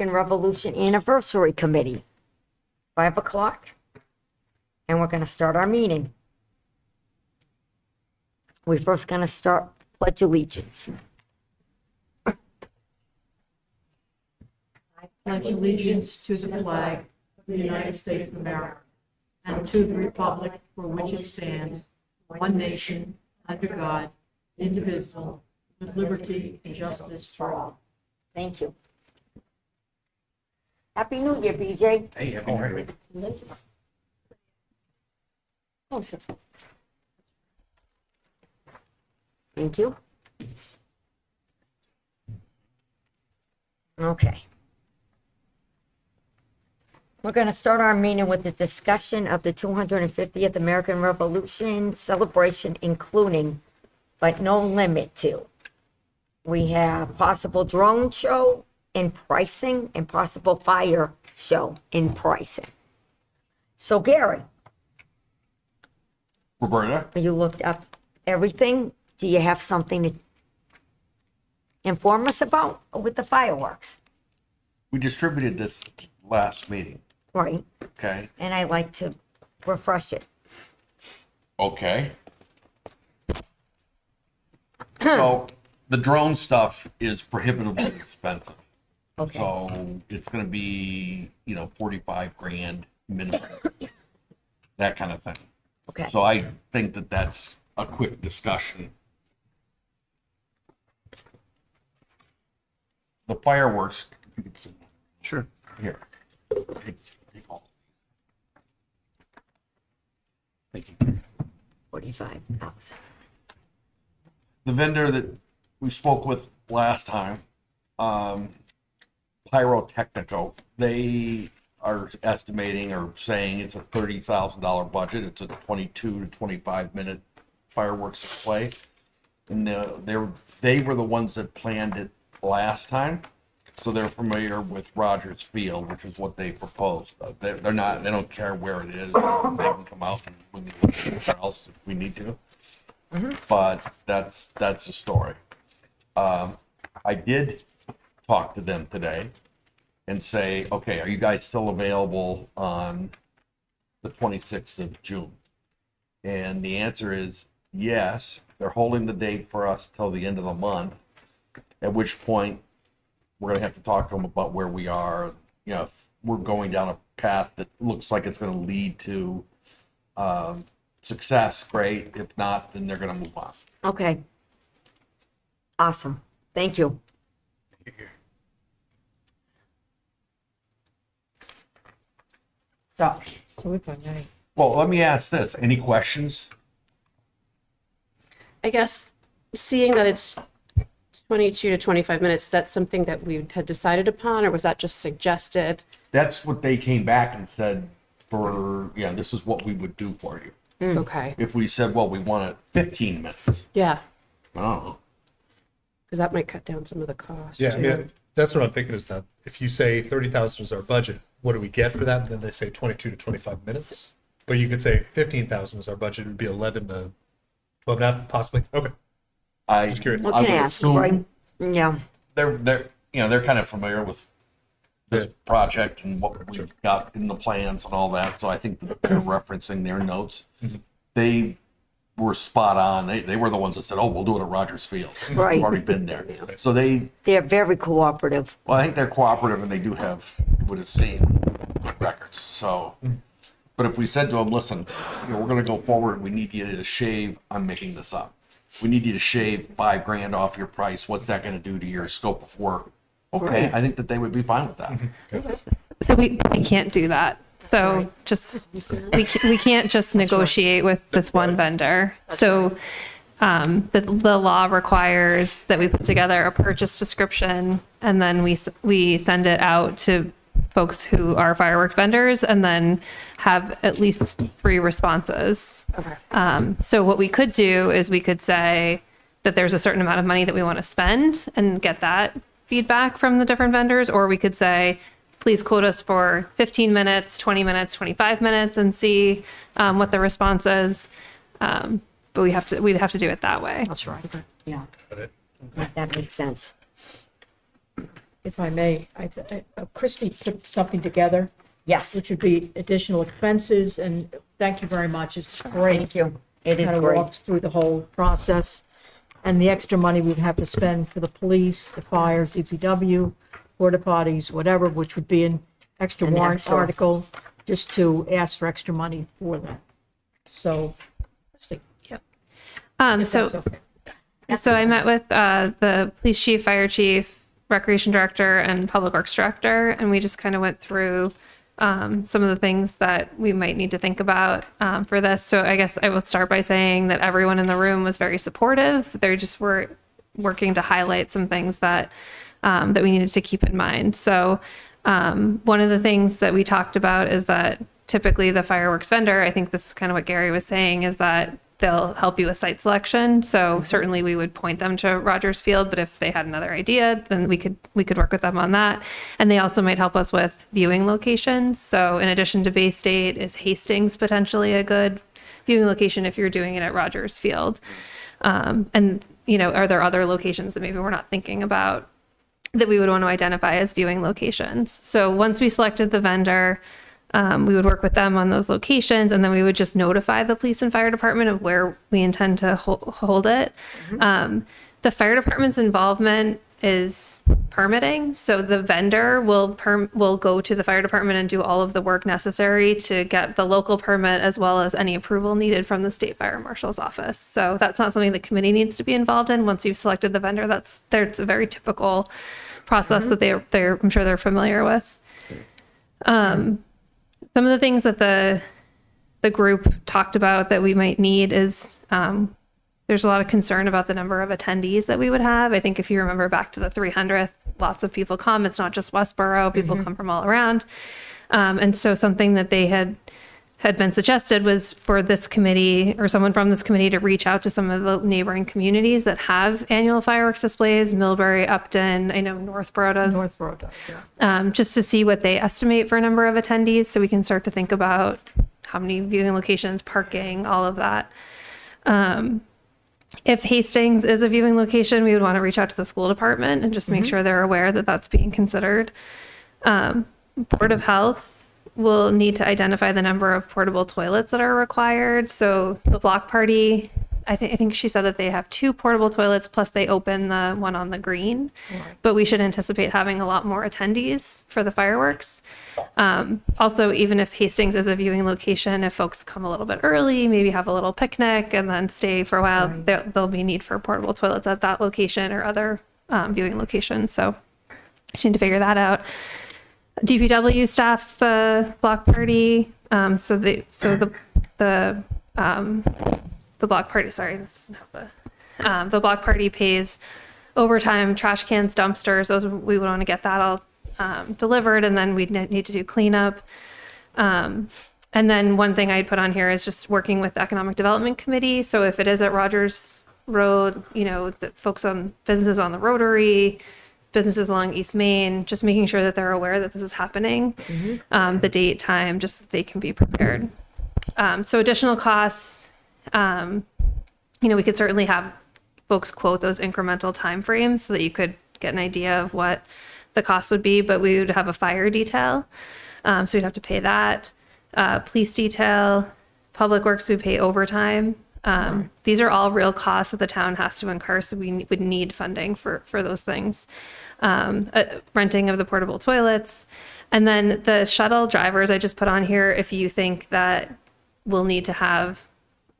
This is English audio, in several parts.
Revolution Anniversary Committee, 5 o'clock. And we're going to start our meeting. We're first going to start Pledge Allegiance. Pledge allegiance to the flag of the United States of America and to the republic for which it stands, one nation, under God, indivisible, with liberty and justice for all. Thank you. Happy New Year, BJ. Hey, happy New Year. Oh, sure. Thank you. Okay. We're going to start our meeting with the discussion of the 250th American Revolution celebration, including, but no limit to. We have possible drone show and pricing and possible fire show and pricing. So Gary, Roberta? you looked up everything. Do you have something to inform us about with the fireworks? We distributed this last meeting, Right, okay? and I like to refresh it. Okay. So the drone stuff is prohibitively expensive. Okay, So it's gonna be, 45 grand minimum, that kind of thing. okay, So I think that that's a quick discussion. The fireworks, if you could sit Sure. here. Take all. Thank you. 45,000. The vendor that we spoke with last time, Pyrotechnico, they are estimating or saying it's a $30,000 budget. It's a 22 to 25 minute fireworks display. And they were the ones that planned it last time. So they're familiar with Rogers Field, which is what they proposed. They don't care where it is. They can come out and we can look somewhere else if we need to. But that's the story. I did talk to them today and say, okay, are you guys still available on the 26th of June? And the answer is yes. They're holding the date for us till the end of the month, at which point we're going to have to talk to them about where we are. If we're going down a path that looks like it's going to lead to success, great. If not, then they're going to move on. Okay. Awesome. Thank you. So, Well, let me ask this. Any questions? I guess seeing that it's 22 to 25 minutes, is that something that we had decided upon, or was that just suggested? That's what they came back and said this is what we would do for you. Okay. If we said, well, we want it 15 minutes. Yeah, I don't know. because that might cut down some of the cost. Yeah, I too. mean, that's what I'm thinking is that if you say 30,000 is our budget, what do we get for that? And then they say 22 to 25 minutes. But you could say 15,000 is our budget. It would be 11 to 12 and a half, possibly. Okay. I Just curious. we I can would ask, assume right? Yeah. they're kind of familiar with this Yeah. project and what we've got in the plans and all that. So I think that they're referencing their notes. They were spot on. They were the ones that said, "Oh, we'll do it at Rogers Field." Right. We've already been there. So They're very cooperative. well, I think they're cooperative and they do have, would have seen good records. So, but if we said to them, listen, we're going to go forward. We need you to shave. I'm making this up. We need you to shave $5 grand off your price. What's that going to do to your scope of work? Okay, I think that they would be fine with that. So we can't do that. So just, we can't just negotiate with this one vendor. So the law requires that we put together a purchase description and then we send it out to folks who are firework vendors and then have at least 3 responses. Okay. So what we could do is we could say that there's a certain amount of money that we want to spend and get that feedback from the different vendors, or we could say, please quote us for 15 minutes, 20 minutes, 25 minutes and see what the response is. But we'd have to do it that way. That's right. Yeah, Got it. that makes sense. if I may, Christie put something together, Yes, which would be additional expenses, and thank you very much. It's great. thank you. It is Kind of great. walks through the whole process. And the extra money we'd have to spend for the police, the fire, DPW, porta potties, whatever, which would be an extra An warrant extra. article, just to ask for extra money for that. So, Christie, if that's So okay. So I met with the police chief, fire chief, recreation director, and public works director, and we just kind of went through some of the things that we might need to think about for this. So I guess I will start by saying that everyone in the room was very supportive. They just were working to highlight some things that that we needed to keep in mind. So one of the things that we talked about is that typically the fireworks vendor, I think this is kind of what Gary was saying, is that they'll help you with site selection. So certainly we would point them to Rogers Field, but if they had another idea, then we could work with them on that. And they also might help us with viewing locations. So in addition to Bay State, is Hastings potentially a good viewing location if you're doing it at Rogers Field? And are there other locations that maybe we're not thinking about that we would want to identify as viewing locations? So once we selected the vendor, we would work with them on those locations, and then we would just notify the police and fire department of where we intend to hold it. The fire department's involvement is permitting, so the vendor will go to the fire department and do all of the work necessary to get the local permit as well as any approval needed from the state fire marshal's office. So that's not something the committee needs to be involved in. Once you've selected the vendor, that's a very typical process that I'm sure they're familiar with. Some of the things that the group talked about that we might need is there's a lot of concern about the number of attendees that we would have. I think if you remember back to the 300th, lots of people come. It's not just Westboro. People come from all around. And so something that they had been suggested was for this committee or someone from this committee to reach out to some of the neighboring communities that have annual fireworks displays, Millbury, Upton, I know Northborough does. Northborough does, yeah. Just to see what they estimate for a number of attendees so we can start to think about how many viewing locations, parking, all of that. If Hastings is a viewing location, we would want to reach out to the school department and just make sure they're aware that that's being considered. Board of Health will need to identify the number of portable toilets that are required. So the block party, I think she said that they have 2 portable toilets plus they open the one on the green, but we should anticipate having a lot more attendees for the fireworks. Also, even if Hastings is a viewing location, if folks come a little bit early, maybe have a little picnic and then stay for a while, there'll be need for portable toilets at that location or other viewing locations. So I just need to figure that out. DPW staffs the block party. So the block party, sorry, this doesn't have the block party pays overtime, trash cans, dumpsters. Those, we would want to get that all delivered, and then we'd need to do cleanup. And then one thing I'd put on here is just working with the Economic Development Committee. So if it is at Rogers Road, the folks on businesses on the Rotary, businesses along East Main, just making sure that they're aware that this is happening, the date, time, just so they can be prepared. So additional costs, we could certainly have folks quote those incremental timeframes so that you could get an idea of what the cost would be, but we would have a fire detail. So we'd have to pay that. Police detail, public works would pay overtime. These are all real costs that the town has to incur, so we would need funding for those things. Renting of the portable toilets. And then the shuttle drivers I just put on here, if you think that we'll need to have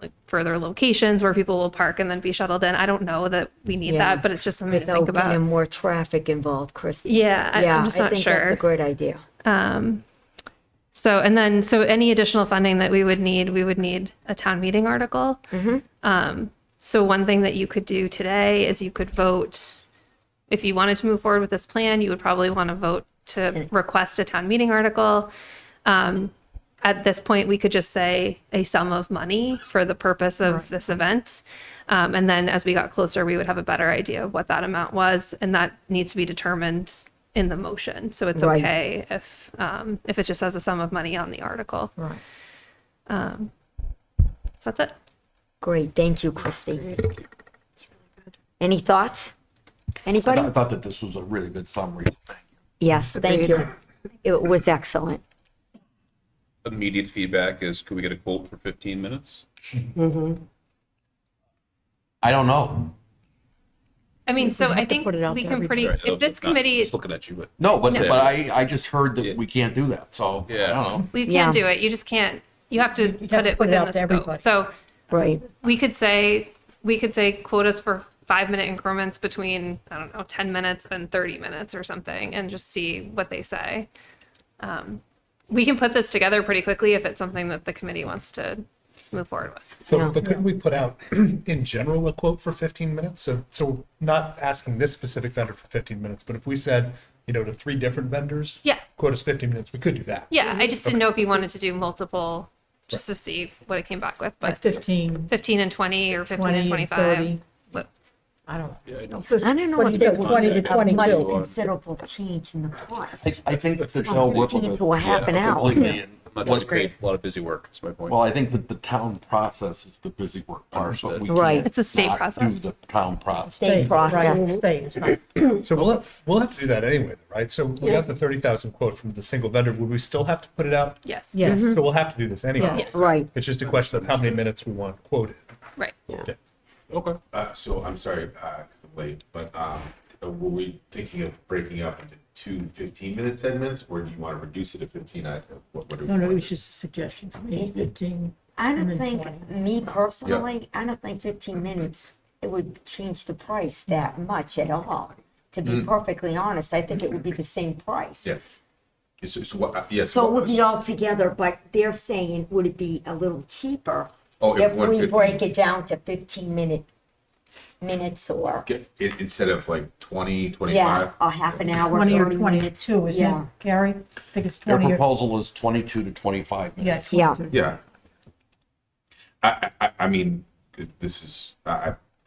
like further locations where people will park and then be shuttled in. I don't know that we need Yeah. that, but it's just something to Without think about. getting more traffic involved, Christie. Yeah, I'm just not I think sure. that's a great idea. So any additional funding that we would need a town meeting article. So one thing that you could do today is you could vote, if you wanted to move forward with this plan, you would probably want to vote to request a town meeting article. At this point, we could just say a sum of money for the purpose of this event. And then as we got closer, we would have a better idea of what that amount was. And that needs to be determined in the motion. So it's Right. okay if it just says a sum of money on the article. Right. So that's it. Great, thank you, Christie. Any thoughts? Anybody? I thought that this was a really good summary. Thank you. Yes, thank you. It was excellent. Immediate feedback is, could we get a quote for 15 minutes? I don't know. I mean, so I have to think put it out we to can everybody. pretty, if this Not committee, Just looking at you, but. No, but No. I just heard that we can't do that, so I Yeah. don't know. we Yeah. can't do it. You just can't, you have to have put to it put it within out the to scope. everybody. So Right. we could say quote us for 5-minute increments between, I don't know, 10 minutes and 30 minutes or something, and just see what they say. We can put this together pretty quickly if it's something that the committee wants to move forward with. So, but couldn't we put out in general a quote for 15 minutes? So not asking this specific vendor for 15 minutes, but if we said, to 3 different vendors, Yeah. quote us 15 minutes, we could do that. Yeah, I just didn't know if you wanted to do multiple, just to see what it came back with, Like but 15, 15 and 20 or 15 20, and and 25. 30. What- I don't Yeah, know. I don't know What do if you there think, would 20 be to a much 22? considerable change in the cost. I think that the From show worked 15 with to a half an hour. completely. And Not what- to create a lot of busy work, is my point. Well, I think that the town process is the busy work part, but we Right. can't It's a state not process. do the town process. State process. Right, state, it's not- So we'll have to do that anyway, right? So we got the 30,000 quote from the single vendor. Would we still have to put it out? Yes. Yes. So we'll have to do this anyway. Yes. Right. It's just a question of how many minutes we want quoted. Right. Okay. Okay. So I'm sorry, 'cause I'm late, but were we thinking of breaking up into 2 15-minute segments, or do you want to reduce it to 15? What do we No, no, it want? was just a suggestion for me, 15. I don't And then think, 20. me personally, I don't think 15 minutes, it would change the price that much at all. To be perfectly honest, I think it would be the same price. Yeah. So what, yes. So it would be all together, but they're saying, would it be a little cheaper Oh, if one we 15 break it down to 15 minutes or, instead of like 20, 25? yeah, a half an hour, 20 or 30 minutes. 22, isn't Yeah. it, Carrie? I think it's Their 20 or, proposal is 22 to 25 minutes. yeah. Yeah. Yeah. I mean, this is,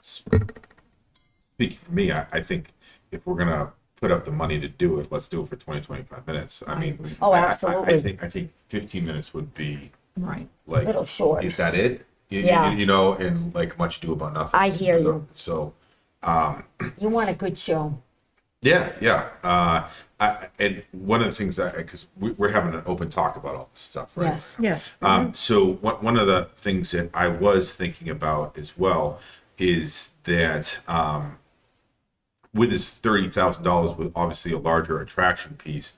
speaking for me, I think if we're gonna put up the money to do it, let's do it for 20, 25 minutes. I mean. Oh, I absolutely. think 15 minutes would be Right. like. Little short. Is that it? Yeah. And like much ado about nothing. I hear you. So, You want a good show. yeah. And one of the things because we're having an open talk about all this stuff, right? Yes. Yeah. So one of the things that I was thinking about as well is that with this $30,000, with obviously a larger attraction piece,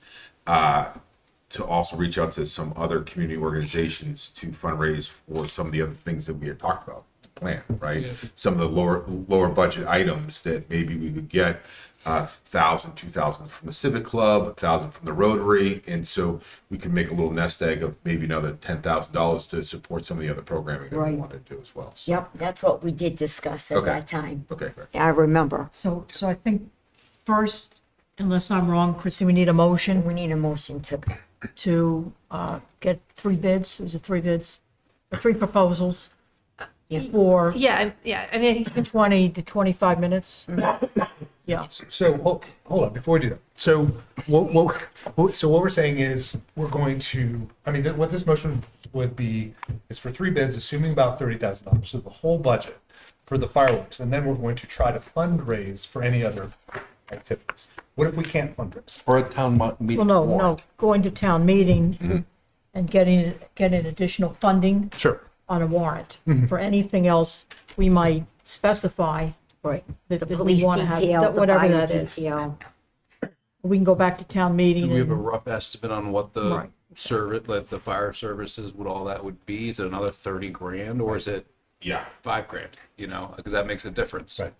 to also reach out to some other community organizations to fundraise for some of the other things that we had talked about, the plan, right? Some of the lower budget items that maybe we could get 1,000, 2,000 from the Civic Club, 1,000 from the Rotary, and so we could make a little nest egg of maybe another $10,000 to support some of the other programming that we Right. want to do as well. So, Yep, that's what we did discuss at Okay. that time. Okay, great. I remember. So I think first, unless I'm wrong, Christie, we need a motion We need a motion to get 3 bids. Is it 3 bids? 3 proposals for Yeah, I mean, I think 20 to 25 minutes. Yeah. So hold on before we do that. So what we're saying is we're going to. I mean, what this motion would be is for 3 bids, assuming about $30,000. So the whole budget for the fireworks, and then we're going to try to fundraise for any other activities. What if we can't fundraise? Or a town meeting. Well, no, warrant. going to town meeting and getting additional funding Sure. on a warrant. For anything else, we might specify Right. that The that we police want to have, detail, that the whatever fire that is. detail. We can go back to town meeting Do we have a and, rough estimate on what the Right. service, like the fire services, what all that would be? Is it another 30 grand or is it Yeah. 5 grand? Because that makes a difference. Right.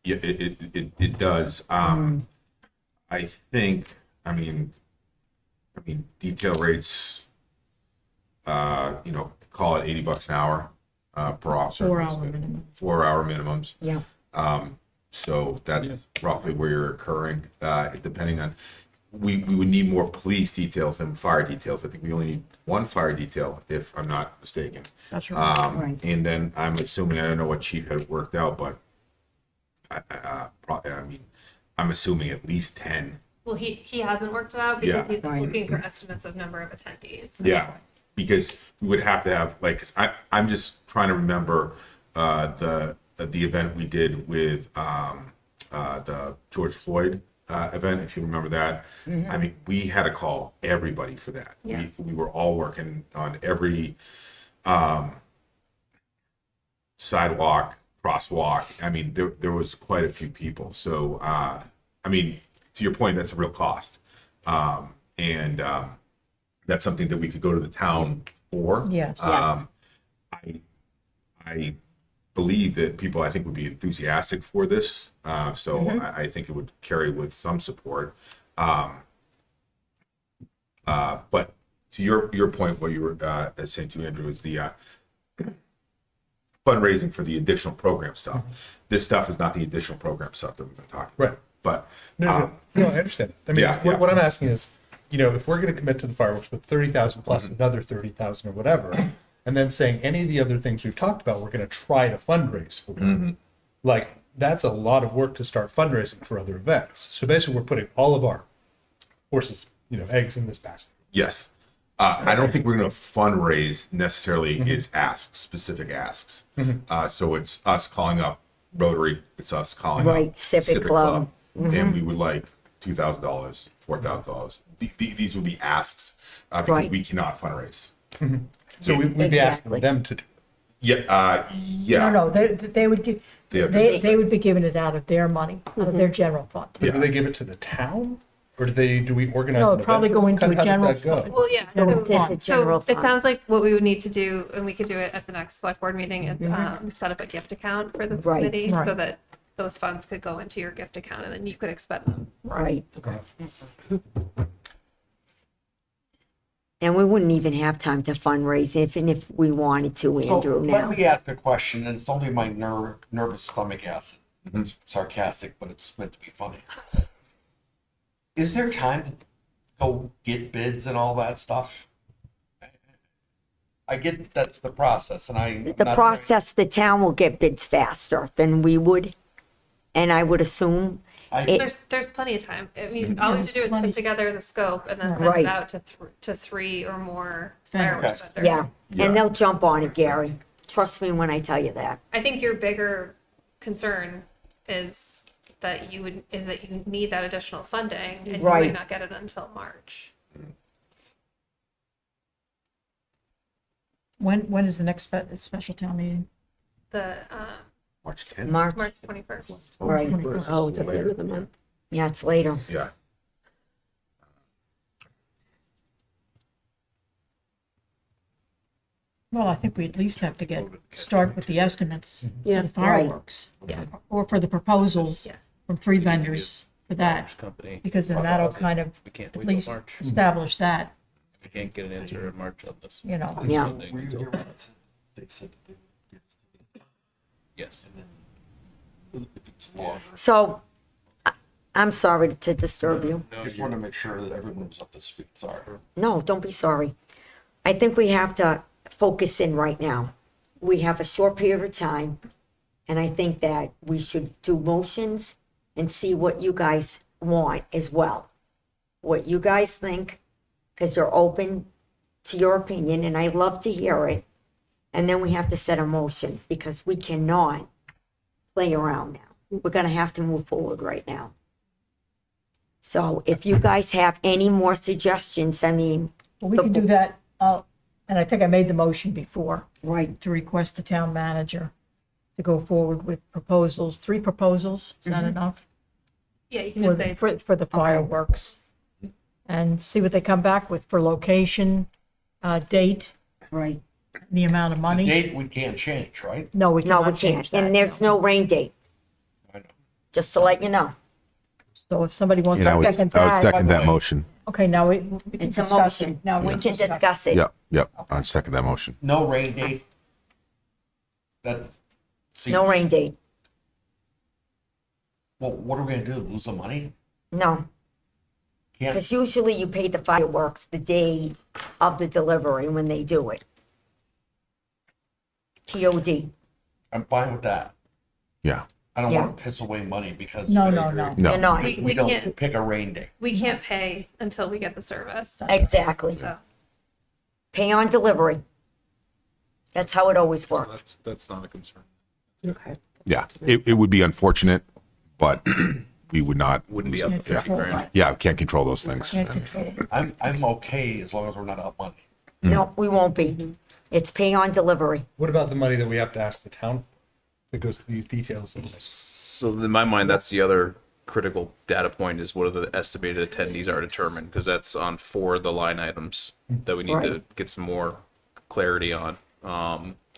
Yeah, it does. I think, I mean, detail rates, call it $80 an hour, per officer. 4-hour minimum. 4-hour minimums. Yeah. So that's roughly where you're occurring, depending on, we would need more police details than fire details. I think we only need 1 fire detail, if I'm not mistaken. That's right. Right. And then I'm assuming, I don't know what chief had worked out, but I'm assuming at least 10. well, he hasn't worked it out Yeah. because he's Right. looking for estimates of number of attendees. Yeah, because we would have to have, like, 'cause I'm just trying to remember the event we did with the George Floyd event, if you remember that. I mean, we had to call everybody for that. Yeah. We were all working on every sidewalk, crosswalk. I mean, there was quite a few people. So, I mean, to your point, that's a real cost. And that's something that we could go to the town for. Yes. I believe that people, I think, would be enthusiastic for this. So Mm-hmm. I think it would carry with some support. But to your point, what you were saying to Andrew is the fundraising for the additional program stuff. This stuff is not the additional program stuff that we've been talking about. Right. But No, I understand. I mean, Yeah, yeah. what I'm asking is, if we're going to commit to the fireworks with 30,000 plus another 30,000 or whatever, and then saying any of the other things we've talked about, we're going to try to fundraise for. Like, that's a lot of work to start fundraising for other events. So basically, we're putting all of our horses, eggs in this basket. yes, I don't think we're going to fundraise necessarily is asks, specific asks. So it's us calling up Rotary, it's us calling Right, up Civic Club. and we would like $2,000, $4,000. These would be asks because Right. we cannot fundraise. So we'd be asking Exactly. them to do. Yeah, No, they would give, They have to- they would be giving it out of their money, out of their general fund. But do they give it to the town, or do we organize? No, an event probably for go them? into a How does general that go? fund. Well, yeah. General So, It's fund. a general it fund. sounds like what we would need to do, and we could do it at the next select board meeting, and set up a gift account for this Right. committee, so Right. that those funds could go into your gift account, and then you could expend them. Right. And we wouldn't even have time to fundraise even if we wanted to, So Andrew, let now. me ask a question, and it's only my nervous stomach acid. It's sarcastic, but it's meant to be funny. Is there time to go get bids and all that stuff? I get that's the process, and The process, the town will get bids faster than we would. And I would assume, it- There's plenty of time. I mean, all we have to do is put together the scope and then send Right. it out to three or more fireworks Okay. vendors. yeah, and they'll jump on it, Gary. Trust me when I tell you that. I think your bigger concern is that you need that additional funding, and you Right. might not get it until March. When is the next special town meeting? The March 10th. March, March 21st. right. Oh, it's at the end of the month. Yeah, it's later. yeah. Well, I think we at least have to start with the estimates for Yeah. the fireworks. Yes. Or for the proposals Yes. from 3 vendors for that, Company. because then that'll kind of We can't at wait till least March. establish that, We can't get an answer in March on this. Yeah. Were you here when they said that they would get it? Yes. If it's longer. So, I'm sorry to disturb you. I just want to make sure that everyone's up to speed. Sorry. No, don't be sorry. I think we have to focus in right now. We have a short period of time, and I think that we should do motions and see what you guys want as well. What you guys think, because you're open to your opinion, and I love to hear it. And then we have to set a motion, because we cannot play around now. We're gonna have to move forward right now. So if you guys have any more suggestions, I mean, Well, we can do that, and I think I made the motion before, right, to request the town manager to go forward with proposals, 3 proposals, is that enough? Yeah, you can just say, For the fireworks. And see what they come back with for location, date, right. the amount of The money. date we can't change, right? No, we No, we cannot change can't. that. And there's no rain date, I know. just to let you know. So if somebody wants And I to would, second I would that, second that motion. okay, now we can It's a discuss motion. it. Now We can discuss it. Yep, I'd second that motion. No rain date. That seems. No rain date. Well, what are we gonna do? Lose some money? No, Can't. because usually you pay the fireworks the day of the delivery when they do it. TOD. I'm fine with that. Yeah. I don't Yeah. want to piss away money because. No, I no, agree. no. No. You're not. we We don't can't, pick a rain date. we can't pay until we get the service. Exactly. So, Pay on delivery. That's how it always worked. That's not a concern. Okay. Yeah. It would be unfortunate, but we would not, Wouldn't be up to 50 grand. yeah, we can't control those things. Can't control it. I'm okay as long as we're not up money. No, we won't be. It's pay on delivery. What about the money that we have to ask the town that goes to these details? And So in my mind, that's the other critical data point is what are the estimated attendees are determined, because that's on 4 of the line items that we need to Right. get some more clarity on.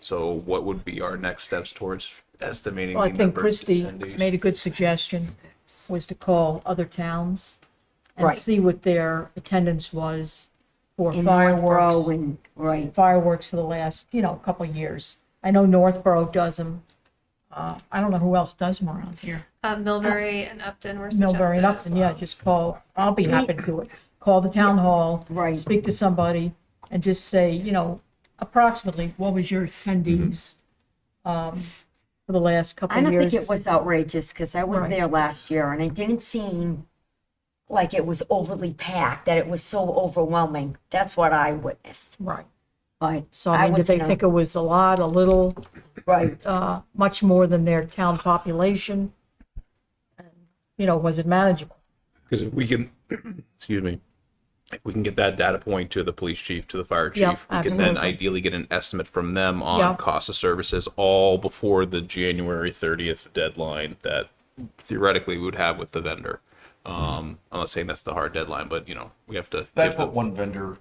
So what would be our next steps towards estimating Well, I the think number of Christie attendees? made a good suggestion, was to call other towns and Right. see what their attendance was for In Northborough fireworks, and, right. fireworks for the last, couple of years. I know Northborough does them. I don't know who else does them around here. Millbury and Upton were suggested. Millbury and Upton, yeah, just call, I'll be happy to do it. Call the town hall. Right. Speak to somebody and just say, approximately, what was your attendees, for the last couple I of don't years? think it was outrageous because I was Right. there last year and it didn't seem like it was overly packed, that it was so overwhelming. That's what I witnessed. Right. But So I mean, did they wasn't a- think it was a lot, a little, Right. much more than their town population? And, was it manageable? Because if we can, excuse me, if we can get that data point to the police chief, to the fire chief, Yeah, we can then absolutely. ideally get an estimate from them on Yeah. cost of services all before the January 30th deadline that theoretically we would have with the vendor. I'm not saying that's the hard deadline, but we have to. That's give the- what one vendor.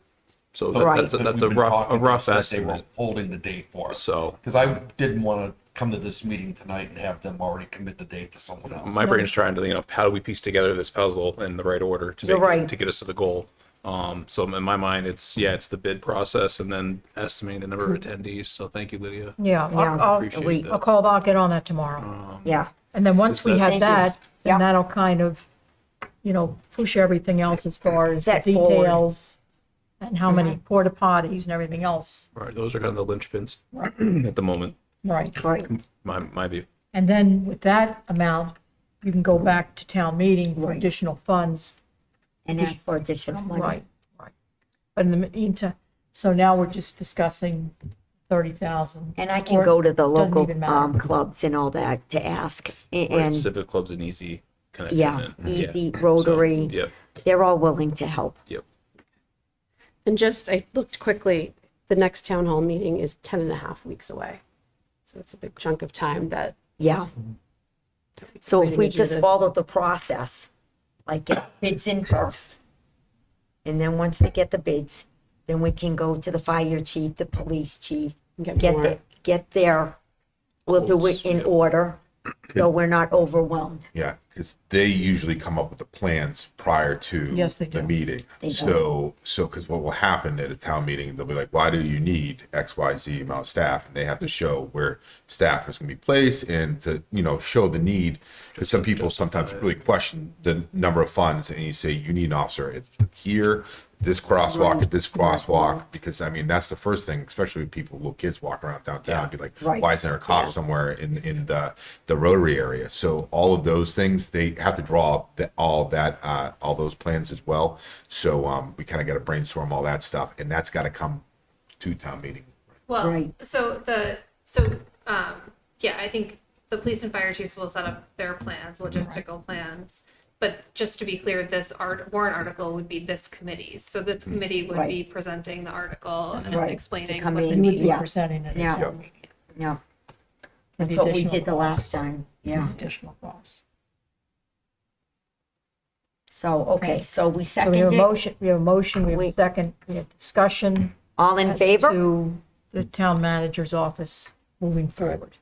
So Right. that's that a we've been rough talking to said They were estimate. holding the date for us. So Because I didn't want to come to this meeting tonight and have them already commit the date to someone else. my brain's trying to, how do we piece together this puzzle in the right order to You're make, right. to get us to the goal? So in my mind, it's the bid process and then estimating the number of attendees. So thank you, Lydia. Yeah, Yeah, Appreciate we- that. I'll get on that tomorrow. Yeah, And then once we Thank have you. that, Yeah. then that'll kind of, push everything else as far as the Set forward. details and how many porta potties and everything else. Right, those are kind of the linchpins at the moment. Right. right. My view. And then with that amount, you can go back to town meeting for Right. additional funds. And ask for additional money. Right. But in the meantime, so now we're just discussing 30,000. And I can Or go to the doesn't local even matter. clubs and all that to ask. Right, And, Civic Club's an easy connection. yeah, and- Easy, So, Rotary, Yep, they're all willing to help. yep. And I looked quickly, the next town hall meeting is 10 and a half weeks away. So it's a big chunk of time that. Yeah. So if waiting we to do just this. follow the process, like get bids in first. And then once they get the bids, then we can go to the fire chief, the police chief, Get get more. the, get their, we'll do it in order, so we're not overwhelmed. Yeah, because they usually come up with the plans prior to Yes, they the do. meeting. They do. So because what will happen at a town meeting, they'll be like, why do you need X, Y, Z amount of staff? And they have to show where staff is going to be placed and to, show the need. Because some people sometimes really question the number of funds and you say, you need an officer at here, this crosswalk, at this crosswalk. Because that's the first thing, especially with people, little kids walk around downtown and be like, Right. why isn't there a cop somewhere in the Rotary area? So all of those things, they have to draw all those plans as well. So we kind of got to brainstorm all that stuff, and that's got to come to town meeting. Well, Right. yeah, I think the police and fire chiefs will set up their plans, logistical plans. But just to be clear, this warrant article would be this committee's. So this committee would Right. be presenting the article and Right. explaining To come what the in. You would be Yeah. presenting it Yeah. at town meeting. Yeah, for that's the what we additional did the last costs. time, yeah. Additional costs. So, okay, so we So we have seconded, a motion, we have a Wait. second, we have discussion. all in as favor? To the town manager's office moving forward,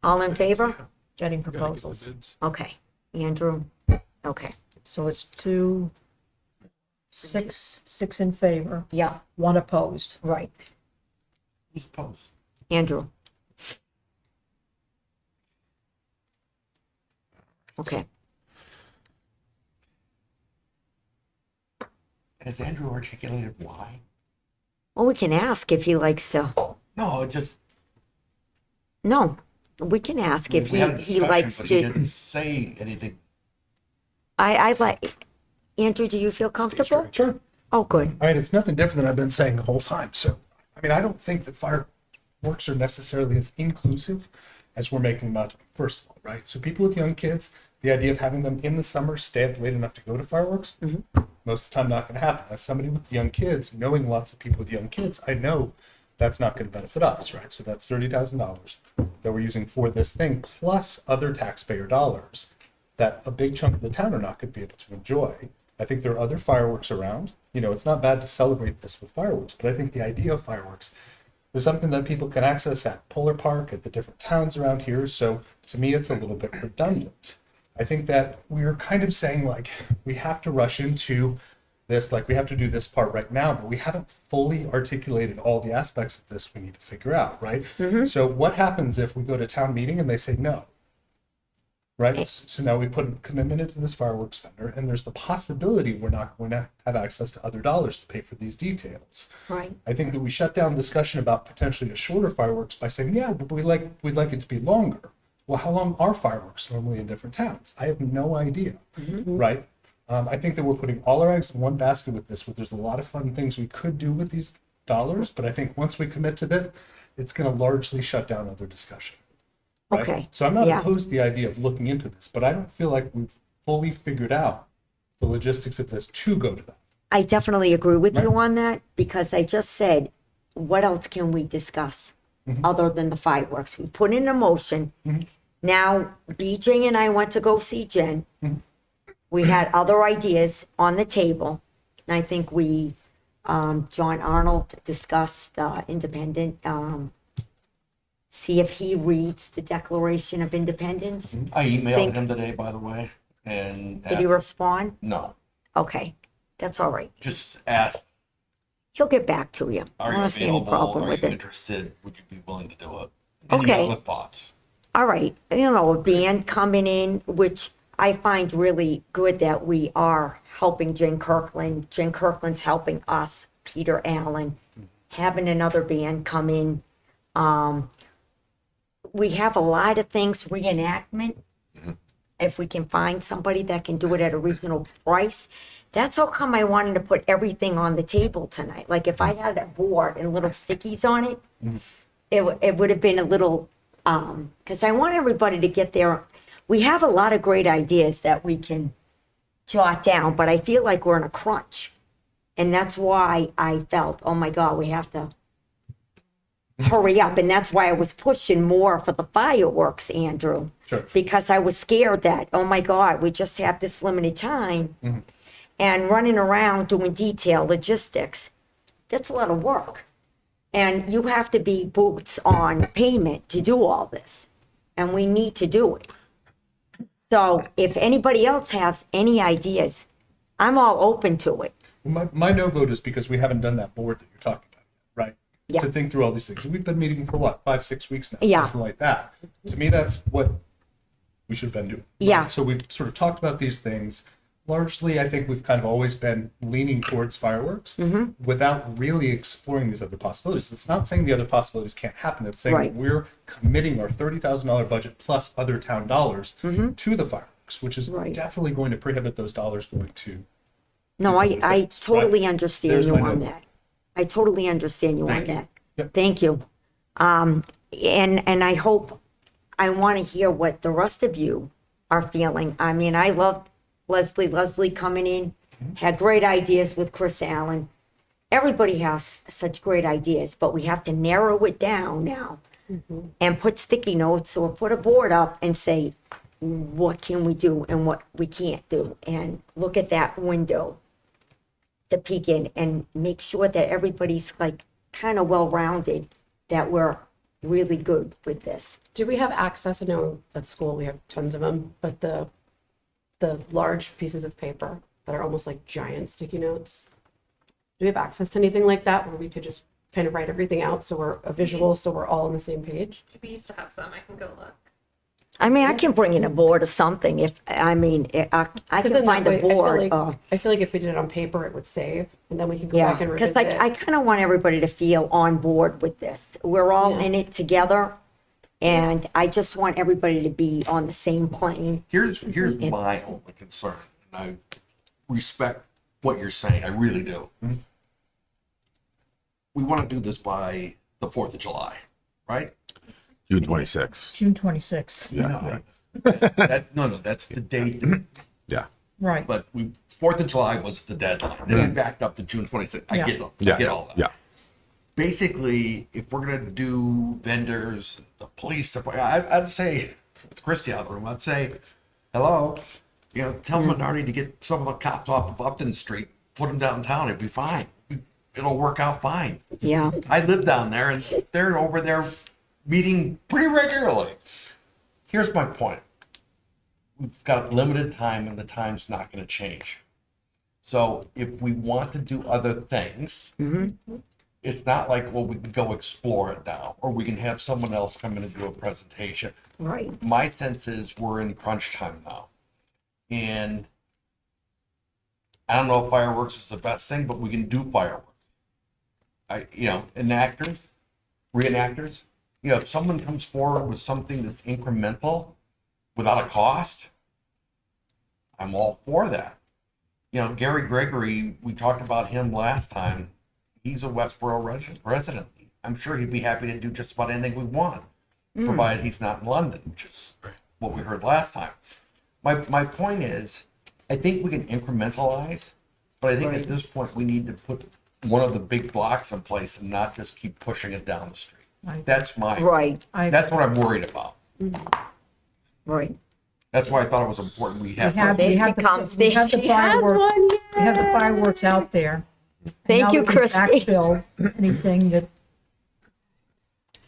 All in favor? getting gotta get the proposals. bids. Okay, Andrew, okay, So it's 6 in favor, yeah, 1 opposed. right, Who's opposed? Andrew. Okay, Has Andrew articulated why? well, we can ask if he likes to, No, it just. no, we can ask if we had a he discussion, likes but he to, didn't say anything. I like, Andrew, do you feel comfortable? Sure. Oh, good, I mean, it's nothing different than I've been saying the whole time. So, I don't think that fireworks are necessarily as inclusive as we're making them out to be, first of all, right? So people with young kids, the idea of having them in the summer stay up late enough to go to fireworks, most of the time not going to happen. As somebody with young kids, knowing lots of people with young kids, I know that's not going to benefit us, right? So that's $30,000 that we're using for this thing, plus other taxpayer dollars that a big chunk of the town are not going to be able to enjoy. I think there are other fireworks around. You know, it's not bad to celebrate this with fireworks, but I think the idea of fireworks is something that people can access at Polar Park, at the different towns around here. So to me, it's a little bit redundant. I think that we're kind of saying, like, we have to rush into this, like we have to do this part right now, but we haven't fully articulated all the aspects of this we need to figure out, right? So what happens if we go to town meeting and they say no? Right? So now we put a commitment into this fireworks vendor, and there's the possibility we're not going to have access to other dollars to pay for these details. Right. I think that we shut down discussion about potentially a shorter fireworks by saying, yeah, but we'd like it to be longer. Well, how long are fireworks normally in different towns? I have no idea, right? I think that we're putting all our eggs in one basket with this, where there's a lot of fun things we could do with these dollars, but I think once we commit to that, it's going to largely shut down other discussion. Right? Okay, So I'm not yeah. opposed to the idea of looking into this, but I don't feel like we've fully figured out the logistics of this to go to that. I definitely agree with you on that, because I just said, what else can we discuss other than the fireworks? We put in a motion. Now, BJ and I went to go see Jen. We had other ideas on the table. And I think we, John Arnold discussed the independent, see if he reads the Declaration of Independence. I emailed Think- him today, by the way, and Did he asked, respond? no, Okay, that's all right. just asked, He'll get back to you. I are you don't see any available? problem Are with you it. interested? Would you be willing to do it? And he Okay. got with thoughts. All right, you know, a band coming in, which I find really good that we are helping Jen Kirkland. Jen Kirkland's helping us, Peter Allen, having another band come in. We have a lot of things, reenactment. If we can find somebody that can do it at a reasonable price. That's how come I wanted to put everything on the table tonight. Like if I had a board and little stickies on it, it would have been a little, because I want everybody to get there. We have a lot of great ideas that we can jot down, but I feel like we're in a crunch. And that's why I felt, oh my God, we have to hurry up. And that's why I was pushing more for the fireworks, Andrew. Sure. Because I was scared that, oh my God, we just have this limited time. And running around doing detail logistics, that's a lot of work. And you have to be boots on payment to do all this. And we need to do it. So if anybody else has any ideas, I'm all open to it. My no vote is because we haven't done that board that you're talking about, right? Yeah. To think through all these things. We've been meeting for what, 5-6 weeks now? Yeah. Something like that. To me, that's what we should have been doing. right? Yeah. So we've sort of talked about these things. Largely, I think we've kind of always been leaning towards fireworks without really exploring these other possibilities. It's not saying the other possibilities can't happen. It's saying Right. that we're committing our $30,000 budget plus other town dollars to the fireworks, which is Right. definitely going to prohibit those dollars going to. No, These other I things, totally right? understand There's you my on no. that. I totally understand you on Thank you. that. Yep. Thank you. And I hope, I want to hear what the rest of you are feeling. I mean, I loved Leslie coming in, had great ideas with Chris Allen. Everybody has such great ideas, but we have to narrow it down now and put sticky notes or put a board up and say, what can we do and what we can't do? And look at that window to peek in and make sure that everybody's like kind of well-rounded, that we're really good with this. Do we have access? I know at school we have tons of them, but the large pieces of paper that are almost like giant sticky notes. Do we have access to anything like that where we could just kind of write everything out so we're a visual, so we're all on the same page? We used to have some. I can go look. I mean, I can bring in a board or something if, I mean, I Because can find a board. I feel like if we did it on paper, it would save, and then we can go back Yeah, and because revisit I it. kind of want everybody to feel on board with this. We're all Yeah. in it together, and I just want everybody to be on the same plane. Here's my only concern, and I respect what you're saying. I really do. We want to do this by the 4th of July, right? June 26th. June 26th. Yeah, yeah. No, that's the date, Yeah. Right. but 4th of July was the deadline. Then we backed up to June 26th. I Yeah. get it. Yeah. I get all that. Yeah. Basically, if we're gonna do vendors, the police department, I'd say, with Christie out of the room, I'd say, hello, tell Minardi to get some of the cops off of Upton Street, put them downtown, it'd be fine. It'll work out fine. Yeah, I live down there and they're over there meeting pretty regularly. Here's my point. We've got limited time and the time's not gonna change. So if we want to do other things, it's not like, well, we can go explore it now, or we can have someone else come in and do a presentation. right. My sense is we're in crunch time now. And I don't know if fireworks is the best thing, but we can do fireworks. Reenactors, if someone comes forward with something that's incremental without a cost, I'm all for that. Gary Gregory, we talked about him last time. He's a Westboro resident. I'm sure he'd be happy to do just about anything we want, provided he's not in London, which is what we heard last time. My point is, I think we can incrementalize, but I think at this point we need to put one of the big blocks in place and not just keep pushing it down the street. Right. That's Right, that's what I'm worried about. right. That's why I thought it was important we We have. have, There we she have comes. the, we have the She has fireworks. one, We have the fireworks out there. And Thank now you, we can Christie. backfill anything that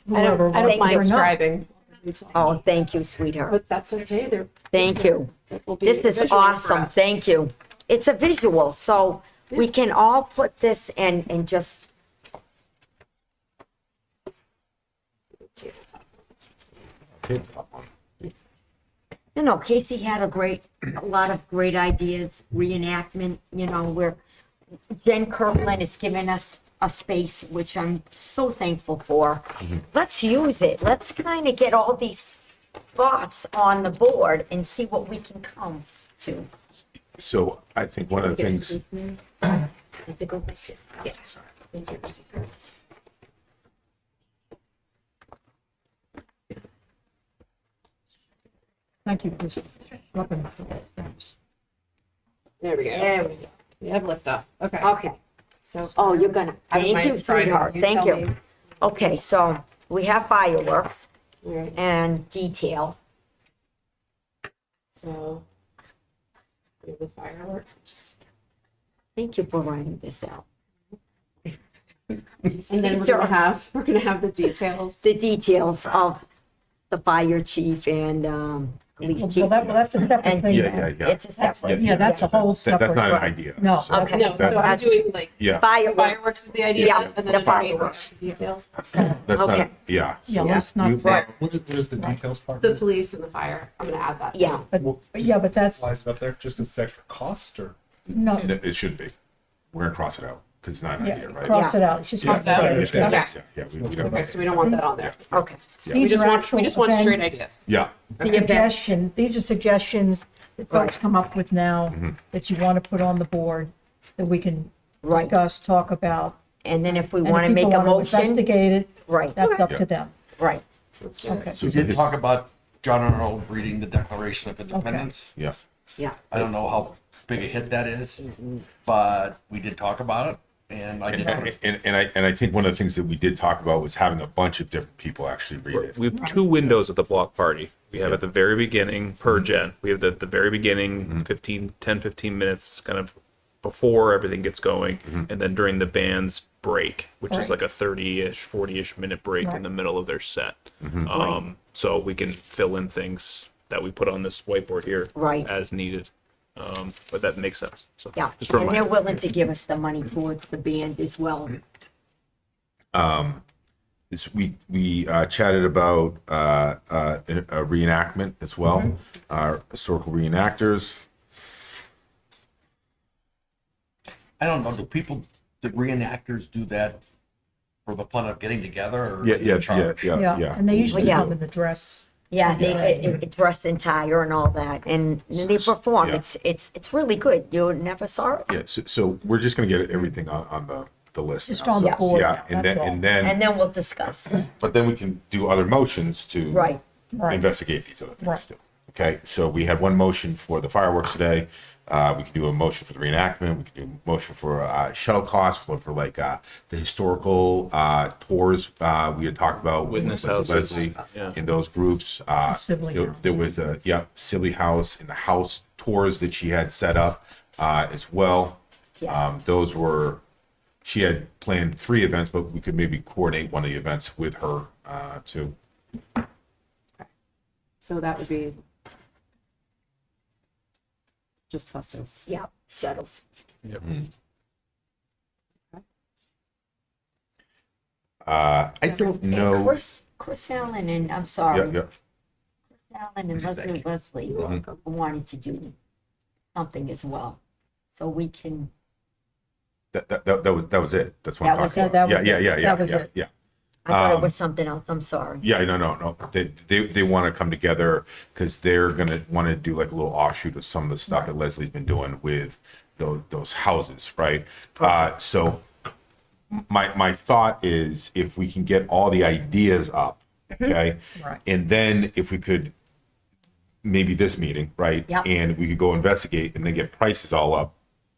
whoever I don't wants to mind bring up. scribing, Oh, thank you, sweetheart. but that's okay. There Thank you. will be This is visual awesome. for us. Thank you. It's a visual, so we can all put this and just, Casey had a lot of great ideas, reenactment, where Jen Kirkland has given us a space, which I'm so thankful for. Let's use it. Let's kind of get all these thoughts on the board and see what we can come to. So I think one of the things, Is it go like this? Yeah. Thank you, Chris. Rubbing the steps. There we go. There we go. We have lift up. Okay. Okay. So. Oh, you're gonna, I don't thank mind you, scribing. sweetheart. You Thank tell you. me. Okay, so we have fireworks All right. and detail. So. We have the fireworks. Thank you for writing this out. And then Sure. we're gonna have the details. The details of the fire chief and police Well, chief. that's a separate And thing. Yeah, yeah. it's a separate. Yeah, that's a whole separate. that's not an idea. No. So, Okay. No, That- so I'm doing like Yeah, Fireworks. fireworks is the idea. Yeah, and then the underneath fireworks. the Details. that's Okay. not, yeah. Yeah, So let's not, we- What is the details part? The police and the fire. I'm gonna add that. Yeah, but that's, Why is it up there? Just as extra cost or? no, It should be. We're gonna cross it out, because it's not an yeah, idea, right? cross it out. It's just. Yeah, Cross it out. yeah, Okay. yeah, we don't. Okay, so we don't want that on there. okay. We These just are want, actual we just want straight events. ideas. Yeah, Suggestions, these are suggestions that folks Right. come up with now that you want to put on the board that we can Right. discuss, talk about. And then if we And want to if people make a wanna motion, Investigate it, right, that's up Yeah. to them. right. Okay. so We did this- talk about John Arnold reading the Declaration of Independence. yeah. Yeah, I don't know how big a hit that is, but we did talk about it, and I did. And I think one of the things that we did talk about was having a bunch of different people actually read it. We have two windows at the block party. We have at the very beginning per gen. We have the very beginning 15 minutes kind of before everything gets going. And then during the band's break, which is Right. like a 30-ish, 40-ish minute break Right. in the middle of their set. So we can fill in things that we put on this whiteboard here Right. as needed. But that makes sense. So yeah. just a And they're reminder. willing to give us the money towards the band as well. We chatted about a reenactment as well, our historical reenactors. I don't know, do reenactors do that for the fun of getting together or? Yeah, in yeah, yeah, charge? yeah. And they usually Yeah. come in the dress. Yeah, it dress and attire and all that, and they perform. Yeah. It's really good. You never saw it? Yeah, so we're just gonna get everything on the list. Just now. on the So, board Yeah, now, and that's all. then, And then we'll discuss. but then we can do other motions to Right. Right. investigate these other Right. things too. Okay, so we had one motion for the fireworks today. We could do a motion for the reenactment. We could do a motion for shuttle costs for like the historical tours we had talked about Witness with houses. Leslie Yeah. in those groups. Sibley There, House. there was a Sibley House and the house tours that she had set up as well. Yes. Those were, she had planned 3 events, but we could maybe coordinate one of the events with her too. So that would be just buses. Yeah, shuttles. I don't And know. Chris Allen and, I'm sorry. Yeah, yeah. Chris Allen and Leslie wanted to do something as well. So we can, That was it. That's what I'm That was talking it? about. That was Yeah, it. yeah, yeah, That was yeah, it. yeah. I thought it was something else, I'm sorry. Yeah, no. They want to come together because they're gonna want to do like a little offshoot of some of the stuff that Leslie's been doing with those houses, right? So my thought is if we can get all the ideas up, okay, Right. and then if we could maybe this meeting, right, Yep. and we could go investigate and then get prices all up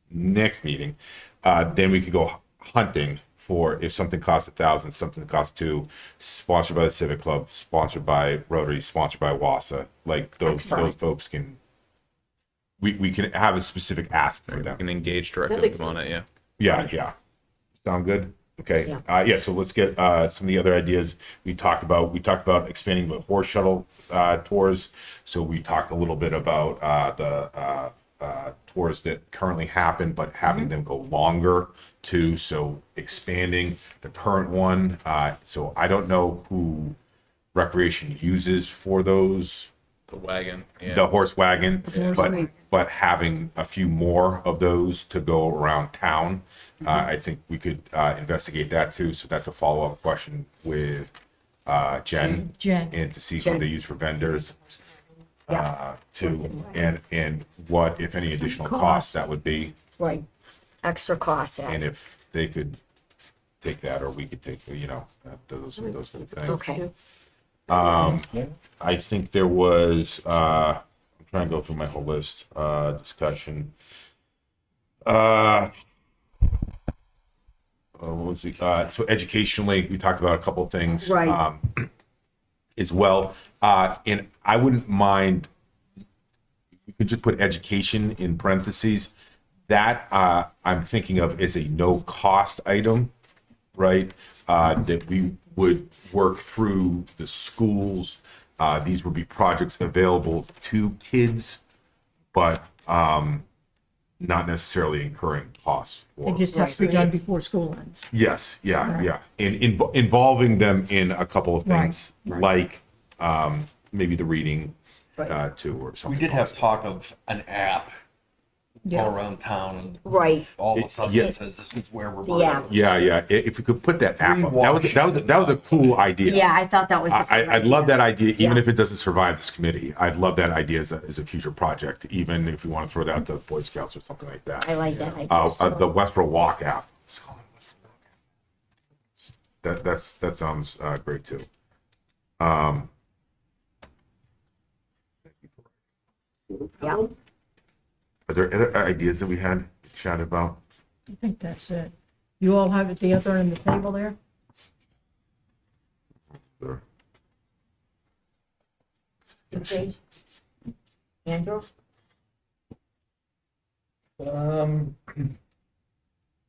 next meeting, then we could go hunting for if something costs 1,000, something costs 2, sponsored by the Civic Club, sponsored by Rotary, sponsored by WASA. Like those Excellent. folks can, we can have a specific ask for We them. can engage directly That with makes them on it, yeah. Yeah. Sound good? Okay. Yeah. So let's get some of the other ideas we talked about. We talked about expanding the horse shuttle tours. So we talked a little bit about the tours that currently happen, but having them go longer too. So expanding the current one. So I don't know who recreation uses for those, The wagon, yeah. the horse wagon, horse but wagon. but having a few more of those to go around town, I think we could investigate that too. So that's a follow-up question with Jen, Jen. and to see Jen. what they use for vendors Yeah. too, and what if any additional costs that would be, Right. Extra costs. and if they could take that or we could take, those sort of things. Okay. I think there was, I'm trying to go through my whole list, discussion. What was the, so educationally, we talked about a couple of things. Right. As well. And I wouldn't mind, you could just put education in parentheses. That I'm thinking of as a no cost item, right? That we would work through the schools. These would be projects available to kids, but not necessarily incurring costs. It just has to be done before school ends. Yes, yeah. And involving them in a couple of things, like maybe the reading too, or We something. did have positive. talk of an app Yeah. all around town and Right. all of a sudden Yeah. it says this is where we're. The app. Yeah. If we could put that app Free up, that was a cool idea. Yeah, I thought that was. I'd love that idea, even Yeah. if it doesn't survive this committee. I'd love that idea as a future project, even if we want to throw it out to Boy Scouts or something like that. I like that idea. The Westboro Walk app. Let's call it Westboro. That sounds great too. Yeah. Are there other ideas that we had chatted about? I think that's it. You all have it the other end of the table there? Or- Okay. Andrew?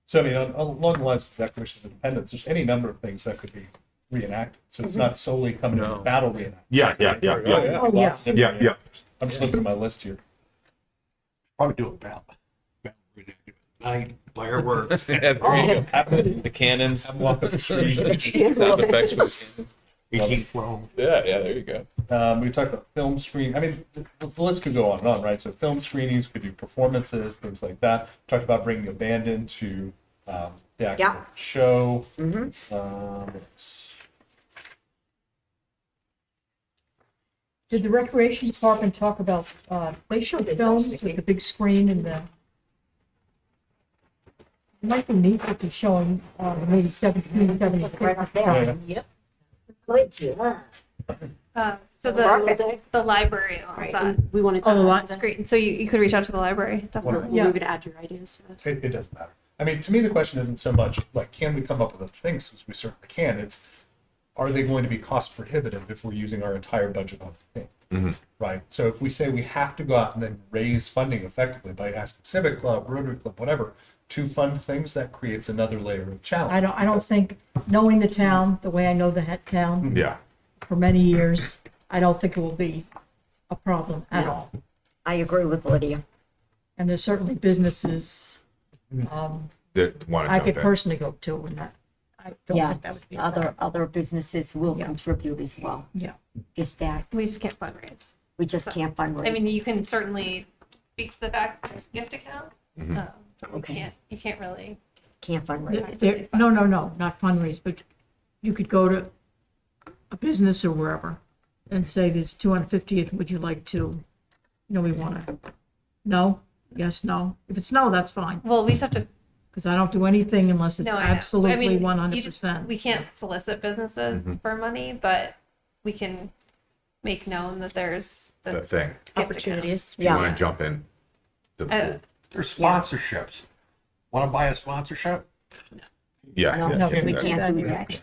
So I mean, along the lines of Declaration of Independence, there's any number of things that could be reenacted. So it's not solely coming to No. battle reenactment. Yeah. Oh, Lots of different Yeah. reenactors. I'm just looking at my list here. Probably do it about night, fireworks. Yeah, there you go. The cannons. I'm walking the street. Sound effects for the cannons. 18 flown. Yeah, there you go. We talked about film screen. I mean, the list could go on and on, right? So film screenings, could do performances, things like that. Talked about bringing a band into the actual Yeah. show. Did the recreation department talk about, they showed films with the big screen and the. It might be neat if they're showing, maybe 1776. Right up there. Yeah. Yep. Good, you, huh? So Perfect. the library owns Right, that and we wanted to Oh, add what? to this. screen. So you could reach out to the library, definitely. We were gonna add your ideas to this. It doesn't matter. I mean, to me, the question isn't so much like, can we come up with other things? Because we certainly can. It's, are they going to be cost prohibitive if we're using our entire budget on the thing? Right? So if we say we have to go out and then raise funding effectively by asking Civic Club, Rotary Club, whatever, to fund things, that creates another layer of challenge. I don't think, knowing the town, the way I know the town Yeah. for many years, I don't think it will be a problem at all. I agree with Lydia. And there's certainly businesses, That want to I jump could in. personally go to, and that, I don't Yeah, think that would be a problem. other businesses will Yeah. contribute as well. Yeah. Is that, We just can't fundraise. we just can't fundraise. I mean, you can certainly speak to the fact that there's a gift account. But Okay. you can't really. Can't fundraise. No, not fundraise, but you could go to a business or wherever and say there's 250th, would you like to, we want to, no, yes, no. If it's no, that's fine, Well, we just have to. because I don't do anything unless it's No, I know. absolutely I mean, 100%. we can't solicit businesses for money, but we can make known that there's the That thing. gift account. Opportunities. If you want Yeah, to jump in. Uh, There's sponsorships. Want to buy a sponsorship? Yeah. no, yeah, we yeah, can't do that.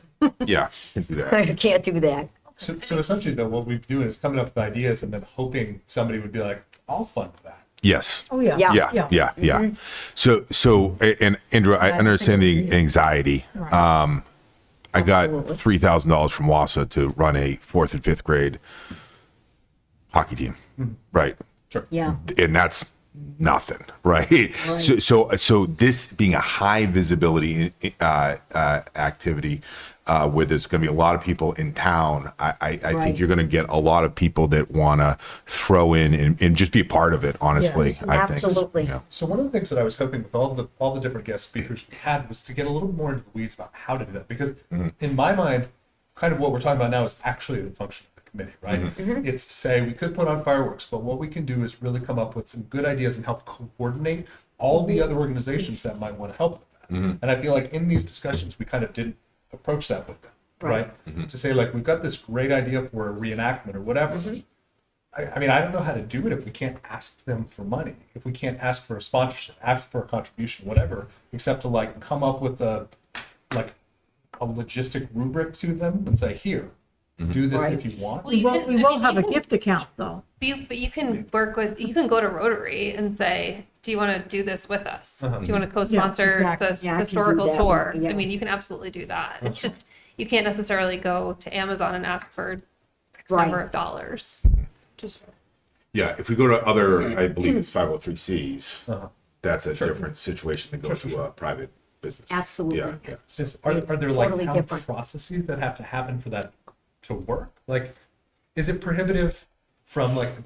Yeah, can do that. We can't do that. So essentially, though, what we do is coming up with ideas and then hoping somebody would be like, I'll fund that. Yes. Oh, yeah. Yeah. Yeah, yeah, yeah. So, and Andrew, I understand the anxiety. I got Absolutely. $3,000 from WASA to run a 4th and 5th grade hockey team, right? Yeah, And that's nothing, right? So this being a high visibility activity where there's going to be a lot of people in town, I Right. think you're going to get a lot of people that want to throw in and just be a part of it. Honestly, Yes, I think. absolutely. Yeah. So one of the things that I was hoping with all the different guest speakers we had was to get a little more into the weeds about how to do that. Because in my mind, kind of what we're talking about now is actually the function of the committee, right? It's to say we could put on fireworks, but what we can do is really come up with some good ideas and help coordinate all the other organizations that might want to help with that. And I feel like in these discussions, we kind of didn't approach that with them, right? To say like, we've got this great idea for a reenactment or whatever. I mean, I don't know how to do it if we can't ask them for money, if we can't ask for a sponsorship, ask for a contribution, whatever, except to like come up with a logistic rubric to them and say, here, do this Right. if you want. Well, you can- We I will mean, have you a can- gift account, though. But you can you can go to Rotary and say, do you want to do this with us? Do you want to co-sponsor exactly. this Yeah, I can do historical that. tour? Yeah. I mean, you can absolutely do that. It's just, you can't necessarily go to Amazon and ask for X Right. number of dollars. Just, Yeah, if we go to other, I believe it's 503Cs, Uh-huh. that's a different situation than go to a private business. Absolutely. Yeah, yeah. Are there like totally town different. processes that have to happen for that to work? Like, is it prohibitive from like the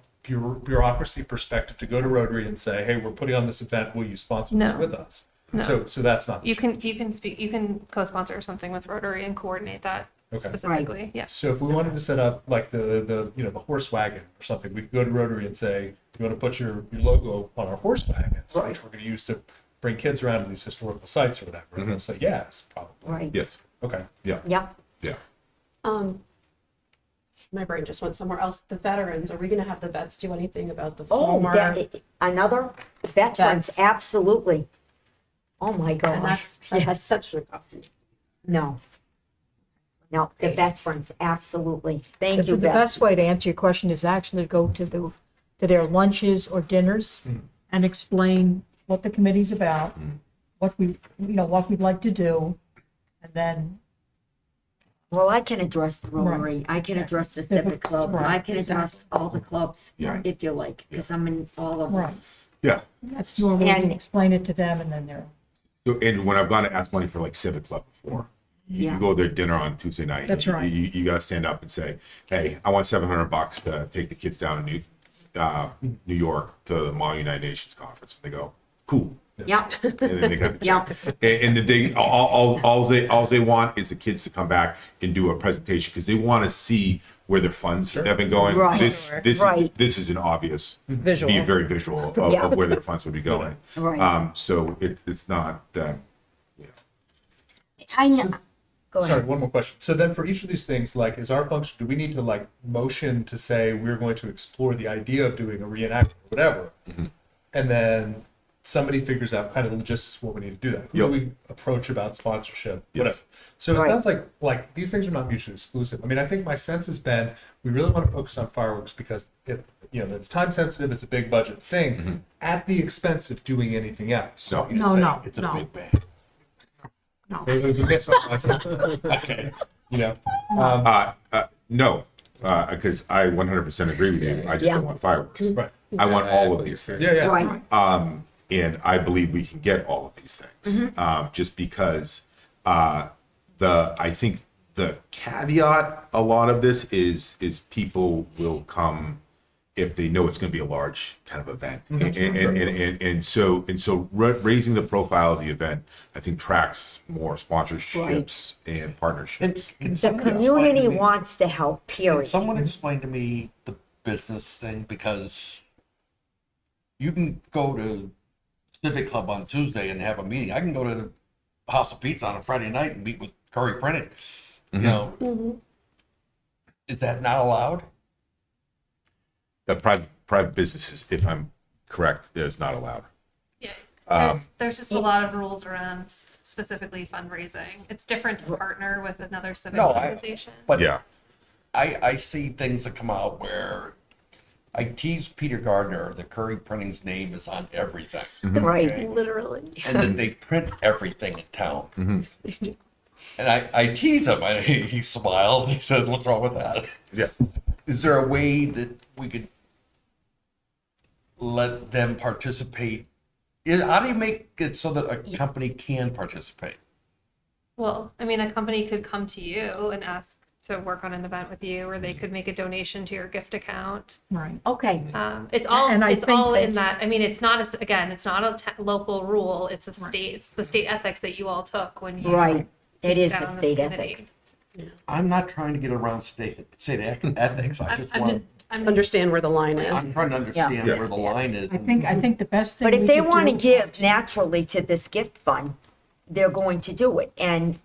bureaucracy perspective to go to Rotary and say, hey, we're putting on this event, will you sponsor this No. with us? No. So that's not. the you truth. you can co-sponsor something with Rotary and coordinate that Okay. specifically. Yeah. So if we wanted to set up like the horse wagon or something, we could go to Rotary and say, you want to put your logo on our horse wagons, Right. which we're going to use to bring kids around to these historical sites or whatever. And they'll say, yes, probably. right. Yes, Okay. yeah, Yeah. yeah. My brain just went somewhere else. The veterans, are we gonna have the vets do anything about the Oh, former? another veterans, Vets. absolutely. Oh my And gosh, yes. such a cost. No. No, the veterans, absolutely. Thank you, The Beth. best way to answer your question is actually to go to their lunches or dinners and explain what the committee's about, what what we'd like to do, and then, Well, I can address the Right, Rotary, I can exactly. address the Civic Club, Right, I can address all the clubs, Yeah. if you like, because I'm in all of them. right, Yeah. that's normally, And- explain it to them, and then they're, So, Andrew, when I've gone to ask money for like Civic Club before, Yeah. you go to their dinner on Tuesday night. That's you, right. You got to stand up and say, "Hey, I want $700 to take the kids down to New York to the Model United Nations conference." They go, "Cool," Yeah, and then they got the Yeah. check. And they all they want is the kids to come back and do a presentation because they want to see where their funds have been going. Right. Right. This is an obvious Visual. be very visual of, Yeah. of where their funds would be going. Right. So it's not. I know, Go Sorry, ahead. one more question. So then for each of these things, like, is our function, do we need to like motion to say we're going to explore the idea of doing a reenactment or whatever? And then somebody figures out kind of the logistics of what we need to do that. Who do Yep. we approach about sponsorship, Yes. whatever. So it Right. sounds like these things are not mutually exclusive. I mean, I think my sense has been, we really want to focus on fireworks because it's time sensitive, it's a big budget thing at the expense of doing anything else. No. No, It's a no. big bang. There's a miss on my you know, No, because I 100% agree with you. I just Yeah. don't want fireworks. right. I want all of these things. Yeah. Right. And I believe we can get all of these things. Just because I think the caveat a lot of this is people will come if they know it's going to be a large kind of event, and so raising the profile of the event, I think tracks more sponsorships and partnerships. Can The somebody explain community to me- wants to help, Can period. someone explain to me the business thing? Because you can go to Civic Club on Tuesday and have a meeting. I can go to the House of Pizza on a Friday night and meet with Curry Printing. You know, is that not allowed? Private businesses, if I'm correct, is not allowed. Yeah. Um, There's just a lot of rules around specifically fundraising. It's different to partner with another civic No, organization. But Yeah. I see things that come out where I tease Peter Gardner, the Curry Printing's name is on everything. Right. Literally. And then they print everything in town. And I tease him, and he smiles, and he says, "What's wrong with that?" Yeah. Is there a way that we could let them participate? How do you make it so that a company can participate? Well, I mean, a company could come to you and ask to work on an event with you, or they could make a donation to your gift account. Right. Okay. It's all And I it's think all in that's- that. I mean, it's not it's not a local rule. It's a state. It's the state ethics that you all took when you Right. It is got the on state committee. ethics. I'm not trying to get around state ethics. I just want. Understand where the line is. I'm trying to understand Yeah. where the line is. I think the best thing. But if we they could want to do- give naturally to this gift fund, they're going to do it. And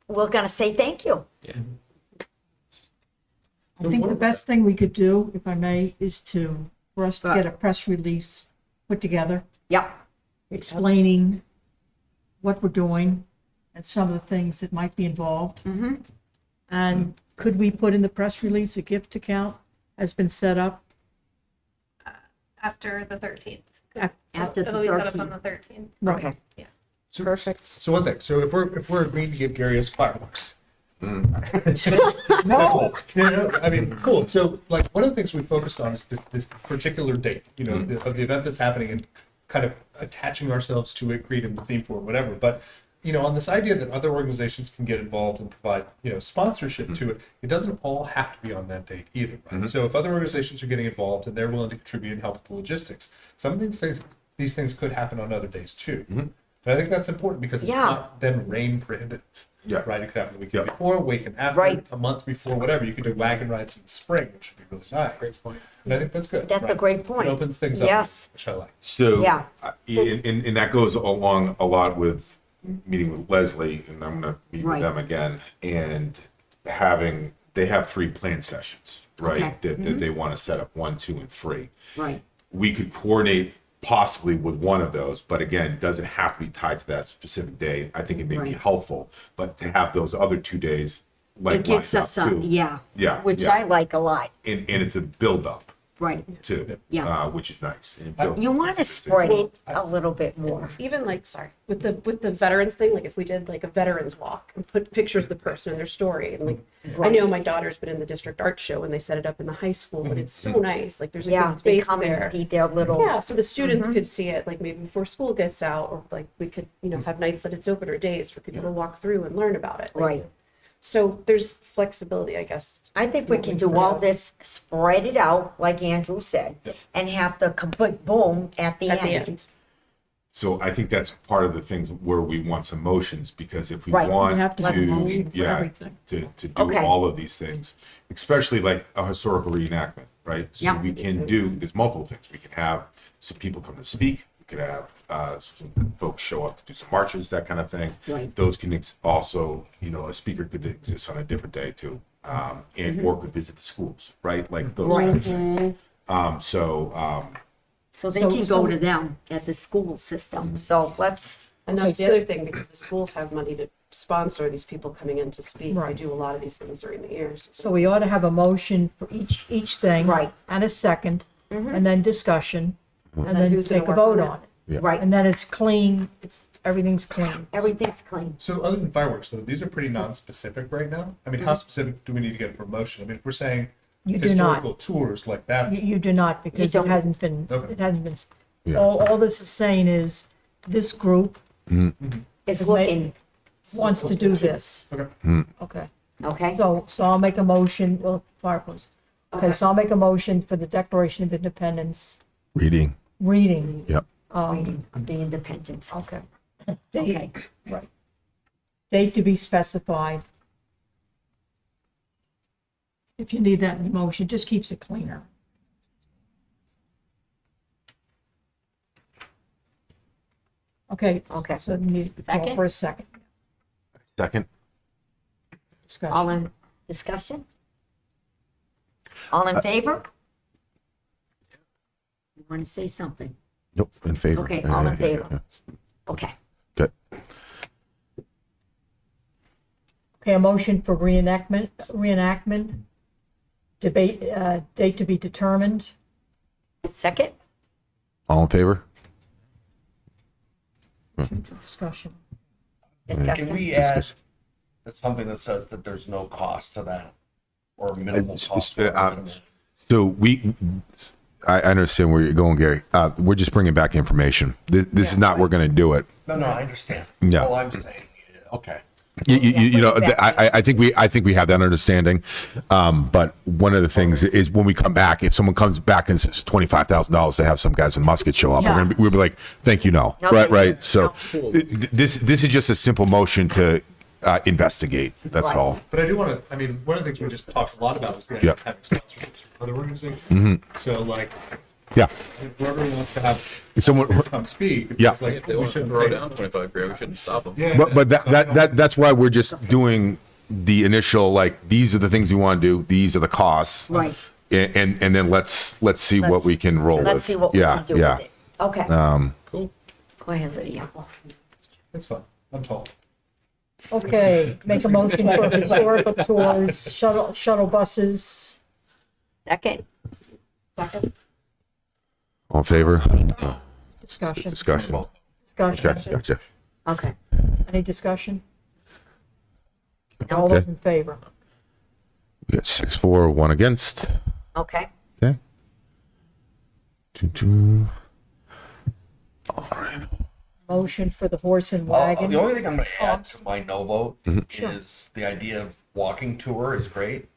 we're going to say thank you. I think the best thing we could do, if I may, is for us to get a press release put together Yep. explaining what we're doing and some of the things that might be involved. And could we put in the press release a gift account has been set up? After the 13th. After the It'll be set up 13th. on the 13th. Okay. Perfect. So one thing. So if we're agreeing to give Gary his fireworks. No. I mean, cool. So like one of the things we focused on is this particular date, of the event that's happening and kind of attaching ourselves to it, creating the theme for it, whatever. But on this idea that other organizations can get involved and provide, sponsorship to it, it doesn't all have to be on that date either, right? So if other organizations are getting involved and they're willing to contribute and help with the logistics, some of these things could happen on other days too. And I think that's important because it's Yeah. not then rain prohibitive. Yeah. Right, it could happen the weekend Yeah. before, a weekend after, Right. a month before, whatever. You could do wagon rides in the spring, which would be really nice. Great point. And I think that's good. That's a right? great point. It opens things up, Yes. which I like. So, Yeah. and that goes along a lot with meeting with Leslie, and I'm going to meet Right. with them again, and they have 3 plan sessions, right? Okay. That they want to set up 1, 2, and 3. Right. We could coordinate possibly with one of those, but again, it doesn't have to be tied to that specific day. I think it may be Right. helpful, but to have those other 2 days like It gives lined us up some, too. yeah. Yeah, Which yeah. I like a lot. And it's a build up Right. too. Yeah. Which is nice. And it builds- You want to spread it a little bit more. Even with the veterans thing, like if we did like a veterans walk and put pictures of the person and their story, and like I know my daughter's been in the district art show and they set it up in the high school, but it's so nice. Like there's a Yeah, good they space come there. and see their little. Yeah, so the students could see it like maybe before school gets out, or like we could have nights that it's open or days for people to walk through and learn about it. Like, Right. So there's flexibility, I guess. I think we can do all this, spread it out, like Andrew said, and have the complete boom at the At the end. end. So I think that's part of the things where we want some motions, because if we Right. want We have to have a motion for everything. to do Okay. all of these things, especially like a historical reenactment, right? So Yeah. we can do, there's multiple things. We can have some people come to speak, we could have some folks show up to do some marches, that kind of thing. Right. Those can also, a speaker could exist on a different day too, and or could visit the schools, right? Like those kind of things. So they So- can so- go to them at the school system. So let's, And that's the other thing, because the schools have money to sponsor these people coming in to speak. They Right. do a lot of these things during the years. So we ought to have a motion for each thing. Right. And a second, and then discussion, and then who's gonna take a work vote on on it. Yeah. right, And then it's clean, everything's clean. everything's clean. So other than fireworks, though, these are pretty non-specific right now. I mean, how specific do we need to get for motion? I mean, if we're saying You do not. historical tours like that, You do not, because You it don't. hasn't been, Okay. it hasn't been, Yeah. all this is saying is, this group It's Is ma- looking, wants to do this. okay. Okay. okay? So I'll make a motion, well, fireworks. Okay, so I'll make a motion for the Declaration of Independence Reading. reading. Yep. Reading of the independence. Okay. Okay, Right. Date to be specified. If you need that in your motion, just keeps it cleaner. Okay. Okay. So you need to call Second? for a second Second. discussion. all in discussion? All in favor? You want to say something? Nope. In favor. Okay, all in Yeah, favor. yeah. Okay, Good. Okay, a motion for reenactment, debate, date to be determined. second? All in favor? Discussion. Can Discussion? we add something that says that there's no cost to that? Or minimal cost? or minimal- So I understand where you're going, Gary. We're just bringing back information. This is not, we're going to do it. No, I understand. No. All I'm saying, okay. I think we have that understanding. But one of the things is when we come back, if someone comes back and says $25,000 to have some guys with muskets show up, we'll be like, thank you, no. No, Right, thank right. you. So this is just a simple motion to investigate. That's Right. all. But I do want to, I mean, one of the things we just talked a lot about was the idea of Yeah. having sponsorships from other organizations. So like, Yeah. if Rotary wants to have If someone, come speak, Yeah. it's like, They we want to shouldn't throw say, down 25 grand. We shouldn't stop them. yeah, but yeah. that's why we're just doing the initial, like, these are the things we want to do. These are the costs. Right. And then let's see what we can roll with. Let's see what we Yeah, can do yeah. with it. Okay, Cool. go ahead, Lydia. It's fun. I'm tall. Okay, make a motion for historical tours, shuttle buses. Second? Second? All in favor? Discussion. Discussion. Okay, Discussion. gotcha. Okay. Any discussion? All those Okay. in favor? We got 6 for, 1 against. Okay, Okay. Doo-doo. All right. Motion for the horse and The wagon. only thing I'm going to add to my no vote is the idea of walking tour is great.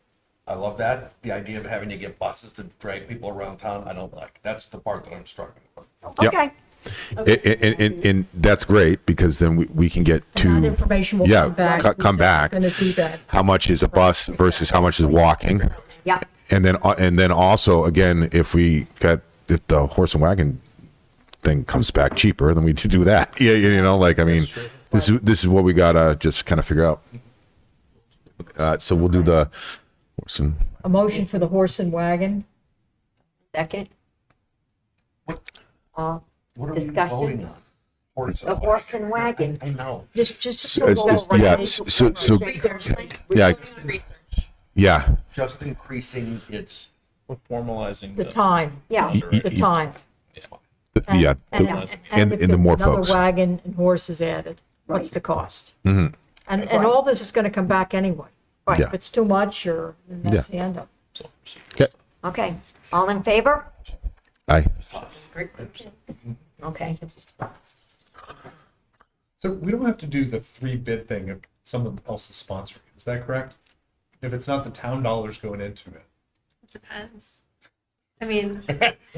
I love that. The idea of having to get buses to drag people around town, I don't like. That's the part that I'm struggling with. Yep. okay, And that's great because then we can get That to information will yeah, come back. come back. Going to do that. how much is a bus versus how much is walking. yeah, And then also, again, if the horse and wagon thing comes back cheaper, then we do that. Yeah, I mean, this is what we gotta just kind of figure out. So we'll do the horse and A motion for the horse and wagon. second? What are we Discussion. voting on? Horse The horse and wagon. I know. Just So it's- yeah, yeah. Just increasing its, Formalizing the time, Yeah, the time. Yeah, and if the more another folks. wagon and horse is added, what's the cost? Mhm. And all this is going to come back anyway. Right, Yeah. if it's too much, or then that's the end of it. Okay. okay. All in favor? Aye. Okay. So we don't have to do the 3 bid thing if someone else is sponsoring it. Is that correct? If it's not the town dollars going into it. It depends. I mean,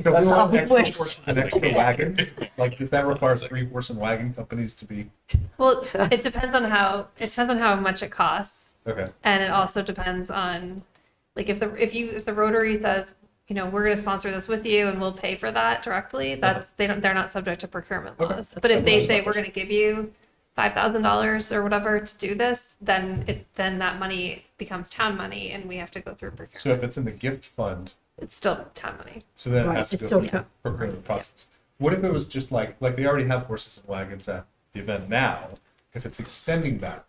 So we want we extra wish. horses and extra wagons. Like, does that require 3 horse and wagon companies to be? well, it depends on how much it costs. Okay. And it also depends on, like, if the Rotary says, you know, we're going to sponsor this with you and we'll pay for that directly, they're not subject to procurement laws. But if they say we're going to give you $5,000 or whatever to do this, then that money becomes town money and we have to go through procurement. So if it's in the gift fund, It's still town money. so then it Right, has to it's go still through the town. procurement process. What if it was just like they already have horses and wagons at the event now? If it's extending that,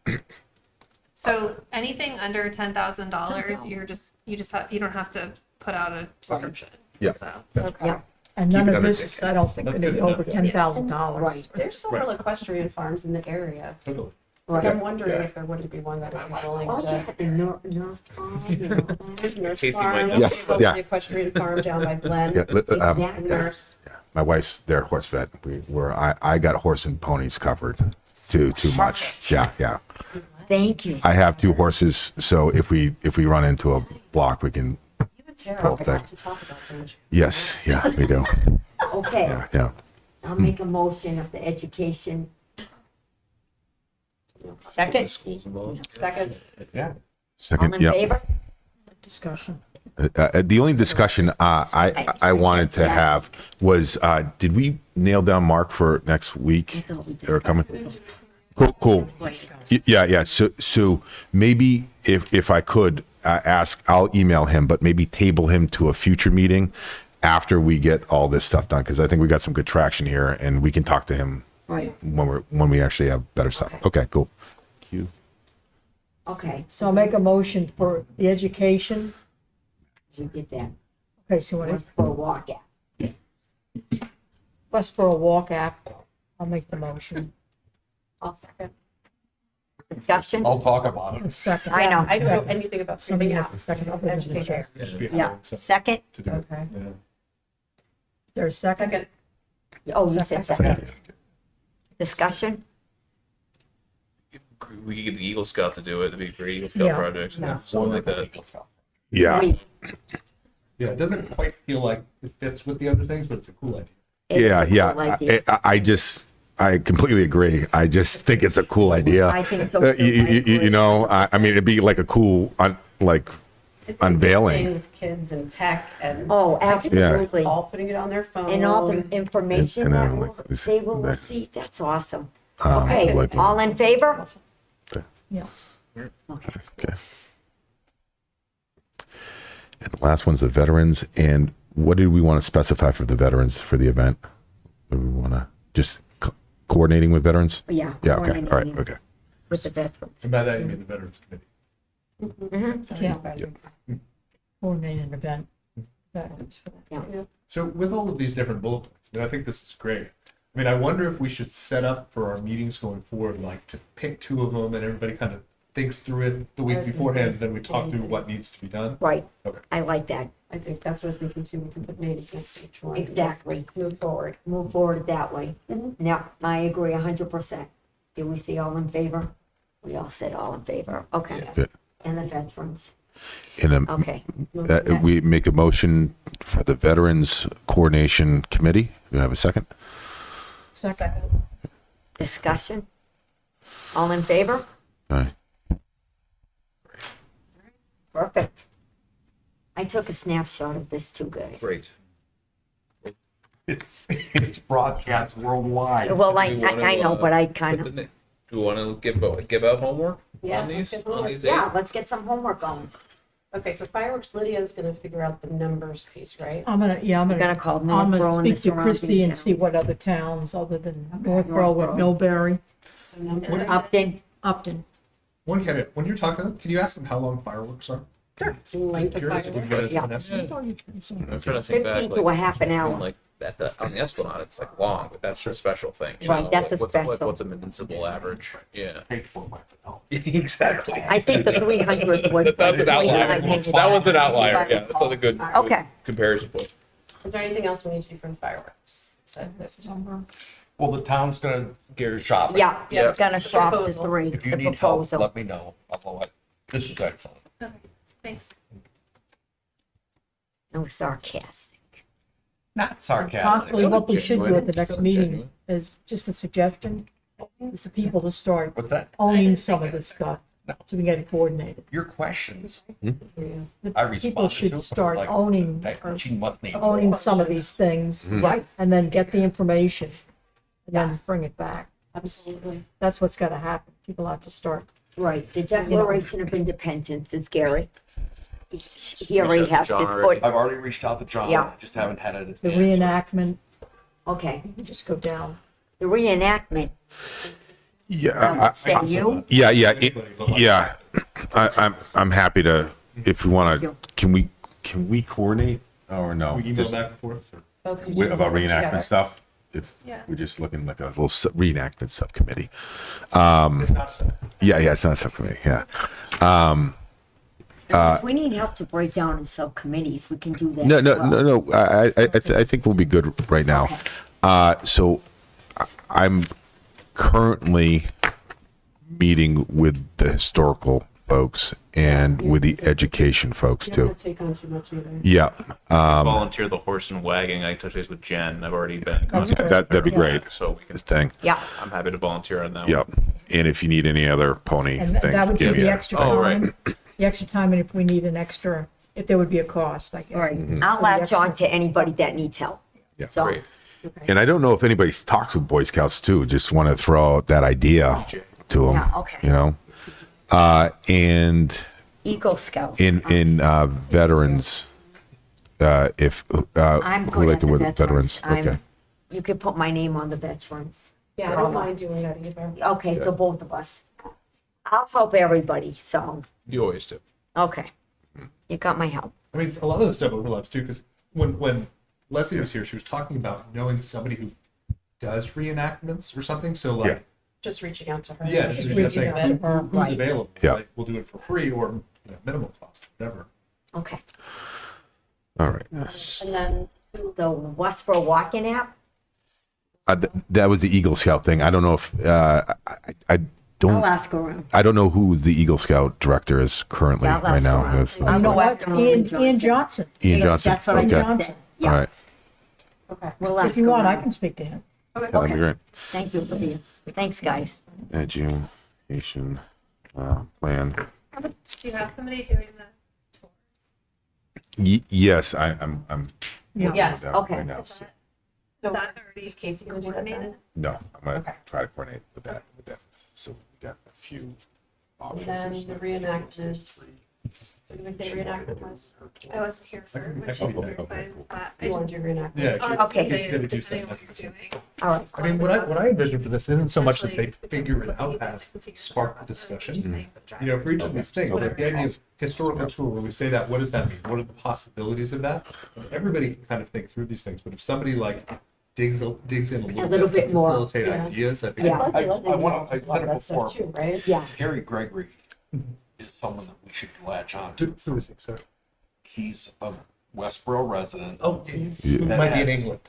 So anything under $10,000, you don't have to put out a description. Yeah. So. Yeah, And Keep none it of under this six. is, I don't think, That's gonna be good over enough. $10,000. right, There's several equestrian farms in the area. totally. Like, right. I'm wondering if there wouldn't be one that would be willing Oh, yeah, to. the North Farm, you know. There's Nurse Casey might Farm, know. Yeah, there's yeah. the equestrian farm down by Glen. Yeah, Exactly. Nurse. my wife's their horse vet. I got horse and ponies covered. Too much. Yeah. Thank you. I have 2 horses, so if we run into a block, we can. You and Tara have a lot Perfect. to talk about, don't you? Yes, yeah, we do. Okay, Yeah. I'll make a motion of the education. Second, Second, all Second, in yeah. favor? Discussion. The only discussion I wanted to have was, did we nail down Mark for next week? thought we They're coming. Cool. Yeah. So maybe if I could ask, I'll email him, but maybe table him to a future meeting after we get all this stuff done, because I think we got some good traction here, and we can talk to him Right, when we actually have better stuff. Okay, cool. Q. okay, So I'll make a motion for the education. we did that. Okay, so when Let's it's for a walk out. Westboro Walk Act, I'll make the motion. I'll second. Discussion? I'll talk about it. A second. I know. I don't know anything about Somebody something has to else. second it. Education. Just be Yeah, hiring someone second? to do it. Okay. Yeah. Is there a second? Second. Oh, you said second. Second. Discussion? We could get the Eagle Scout to do it. It'd be a great Eagle Scout Yeah. project. Yeah. Something like that. Yeah. Three. Yeah, it doesn't quite feel like it fits with the other things, but it's a cool idea. It's a Yeah. cool idea. I completely agree. I just think it's a cool idea. I think so too. You know, I mean, it'd be like a cool, unveiling. With kids and tech and Oh, absolutely. all putting it on their phone. And all the information And that then, will- like, this- they will that- receive, that's awesome. Um, Okay, like- all in favor? Yeah. Okay. And the last one's the veterans. And what did we want to specify for the veterans for the event? Do we want to just coordinating with veterans? Yeah. Yeah. Okay. All right. coordinating Okay. With the veterans. And by that, you mean the Veterans Committee. Yeah. Coordinate an event. Veterans for that. Yeah. So with all of these different bullet points, I mean, I think this is great. I mean, I wonder if we should set up for our meetings going forward, like to pick 2 of them and everybody kind of thinks through it the I week was gonna beforehand, say and then we talk through same. what needs to be done. Right. Okay. I like that. I think that's what I was thinking too. We can put names next to each one. and just Exactly. Move forward. Move forward that way. Mhm. Yeah, I agree 100%. Did we see all in favor? We all said all in favor. Okay. Good. And the veterans. And Okay. we make a motion for the Veterans Coordination Committee. Do you have a second? Second. Discussion? All in favor? All right. Perfect. I took a snapshot of this too, guys. Great. It's broadcast worldwide. Well, I Do you wanna, know, but I kind put of, the na- Do we want to give out homework Yeah, on let's these? get On homework. these yeah, eight? let's get some homework on. Okay, so fireworks, Lydia's gonna figure out the numbers piece, right? I'm gonna We're gonna call I'm Northborough gonna and the speak to Christie surrounding and see towns. what other towns other than Northborough with Northborough. Millbury, So numbers. Upton, Upton. When you're talking to them, can you ask them how long fireworks are? Length of Curious if we fireworks. get Yeah. an estimate. I'm trying to think back. 15 to a half an hour. Like at the on the Esplanade, it's like long, but that's a special thing. you Right, know? that's a What's special. what's a municipal average? Yeah. Paid for by the help. Exactly. I think the 300 was. That's an outlier. That was an outlier. Right. Yeah, that's not a good Okay. comparison point. Is there anything else we need to do for the fireworks? Besides this? Well, the town's gonna shop it. Yeah, Yeah. we're gonna The shop the proposal. 3, If you the need help, proposal. let me know. Although this is excellent. Thanks. No sarcastic. Not sarcastic. Possibly what we should do at the Genuine. next meeting is just a suggestion, is the people to start What's that? owning some of this stuff. So we got to coordinate it. Your questions, The I People responded to. should start like, owning, that she must need. owning some of these things. Right. And then get the information and then Yes. bring it back. Absolutely. That's what's got to happen. People have to start. Right, the Declaration of Independence is Gary. He already has John this, already. I've already reached out to John. Yeah. I just haven't had it. The reenactment, okay, you just go down. the reenactment, Yeah, say you? yeah. I'm happy to, if you want to, can we coordinate or no? We email Just back and forth. Or? about reenactment stuff? If Yeah. we're just looking like a little reenactment subcommittee. It's not a set. Yeah, it's not a subcommittee, yeah. If we need help to break down in subcommittees, we can do that. No, as no, well. no, no. I think we'll be good right now. So I'm currently meeting with the historical folks and with the education folks You don't too. have to take on too much either. Yeah, Volunteer the horse and wagon. I touched base with Jen. I've already been in contact. that'd be great. So we can. This thing. Yeah, I'm happy to volunteer on that. Yep. And if you need any other pony And that would things, give be me the a. extra Oh, right. time. The extra time, and if we need an extra, if there would be a cost, I guess. right. Mm-hmm. I'll latch on to anybody that needs help. Yeah. So, Great. And I don't know if anybody talks with Boy Scouts too. Just want to throw out that idea to them. Yeah, okay. You know, and Eagle Scouts. in veterans, if I'm who good like at to the with veterans. I'm- Okay. You could put my name on the veterans. Yeah, I don't mind doing that either. Okay, so both of us. I'll help everybody, so, You always do. okay. You got my help. I mean, a lot of this stuff overlaps too, because when Leslie was here, she was talking about knowing somebody who does reenactments or something. So like, Yeah. Just reaching out to her. yeah, just reaching saying out to her, who's right. available. Yeah. Like, we'll do it for free or minimal cost, whatever. Okay. All right. And then The Westboro Walk-In app? That was the Eagle Scout thing. I don't know if I don't. I'll ask around. I don't know who the Eagle Scout director is currently I'll right ask now. around. It's I'll You know go what? after Ian Johnson. Ian Johnson. That's what I Okay. just Johnson. said. All Yeah, right. okay. we'll ask If you want, I around. can speak to him. That'd be Okay, great. thank you, Lydia. Thanks, guys. Education plan. Do you have somebody doing the tours? Yes, I'm. Yeah. Yes. down Okay. right now. Is that, So is that already is Casey gonna do that then? coordinated? No, I'm gonna Okay. try to coordinate with that. So we got a few options. then There's the like reenactors. What did we say reenactment was? I wasn't here for when she was there, so I missed that. I You want just, to do reenactment? Yeah. I'll just Okay. say Casey it's do depending on what something. you're doing. All right. I mean, what I envision for this isn't so much that they figure it out as spark the discussion. You know, for each of these things, like the idea of historical tour, where we say that, what does that mean? What are the possibilities of that? And everybody can kind of think through these things, but if somebody like digs in a little bit more. facilitate Yeah. ideas, I think. Yeah. Leslie, I Leslie did wanna- a I lot said of it that stuff before. too, right? Yeah, Harry Gregory is someone that we should latch on Who to. is he, sir? He's a Westboro resident. Oh, Yeah. he might be in England.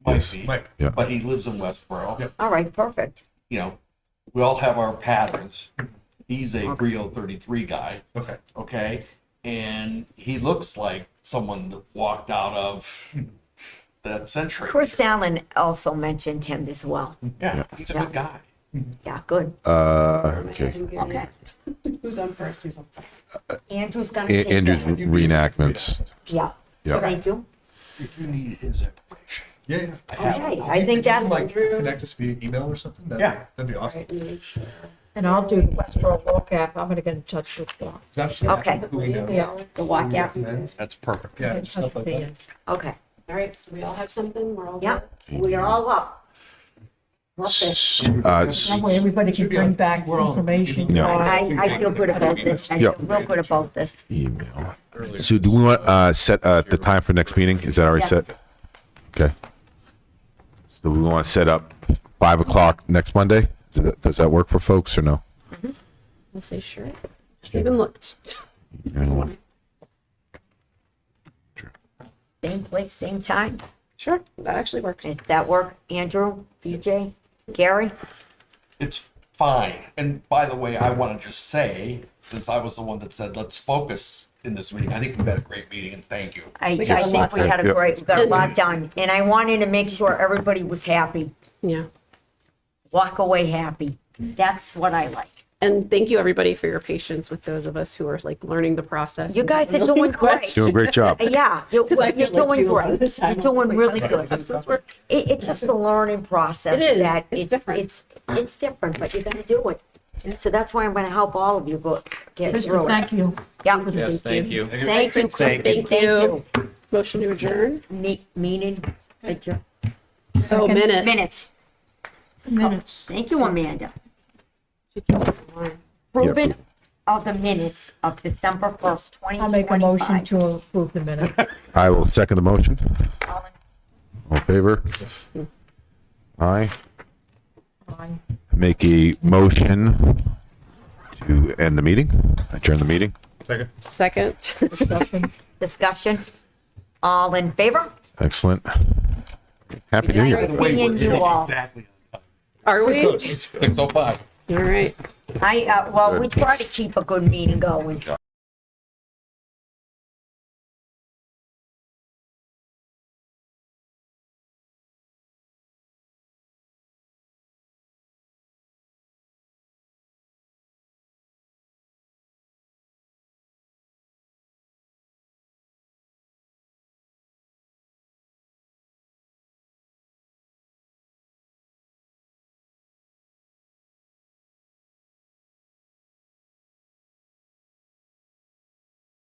Might be, Might. Yeah. but he lives in Westboro. Yep. all right, perfect. You know, we all have our patterns. He's a Brio 33 guy, Okay. okay? And he looks like someone that walked out of that century. Chris Allen also mentioned him as well. Yeah, he's a good guy. Yeah, good. Okay. Okay. Who's on first? Who's on second? Andrew's gonna take Andrew's that. reenactments. Yeah, Yeah. thank you. If you need his information. Yeah, yeah. Okay, I think If you that's, can, like connect us via email or something. That'd be awesome. Right, make sure. And I'll do the Westboro Walk app. I'm gonna get in touch with, It's actually Okay. who we know. yeah. the walk Who app. recommends. That's perfect. Yeah, get just in touch stuff like with that. Ian. Okay, All right, so we all have something. We're all yeah, good. we are all up. Perfect. That way everybody can bring back information. Yeah. I feel good about this. I feel Yeah. real good about this. Email. So do we want set the time for next meeting? Is that already Yes. set? Okay. So we want to set up 5 o'clock next Monday? Does that work for folks or no? I'll say sure. Even looked. Anyone? Same place, same time. Sure, that actually works. Does that work, Andrew, BJ, Gary? It's fine. And by the way, I want to just say, since I was the one that said, let's focus in this meeting, I think we've had a great meeting and thank you. I got a think lot we done. had a Yep. we got a lot done. And I wanted to make sure everybody was happy, Yeah. walk away happy. That's what I like. And thank you, everybody, for your patience with those of us who are like learning the process. You and guys are really doing great. questions. Doing a great job. Yeah, you're 'Cause I feel you're like doing you a lot of the great. time. You're doing Like, really how good. does this work? It's just a learning process. It is. That It's different. It's different, but you're gonna do it. So that's why I'm gonna help all of you get Krista, through it. thank you. Yeah. Yes, thank you. Thank you. Thank you. Motion to adjourn. Meaning, adjourn. So minutes. Minutes. Minutes. Thank you, Amanda. She keeps us in line. Approval of the minutes of December 1st, I'll make a motion 2025. to approve the minutes. I will second the motion. All All in favor? Aye. Aye. Make a motion to end the meeting, adjourn the meeting. Second. Second. Discussion. Discussion. All in favor? Excellent. Happy New Year. Seeing you all. Are we? 6:05. All right. Well, we try to keep a good meeting going.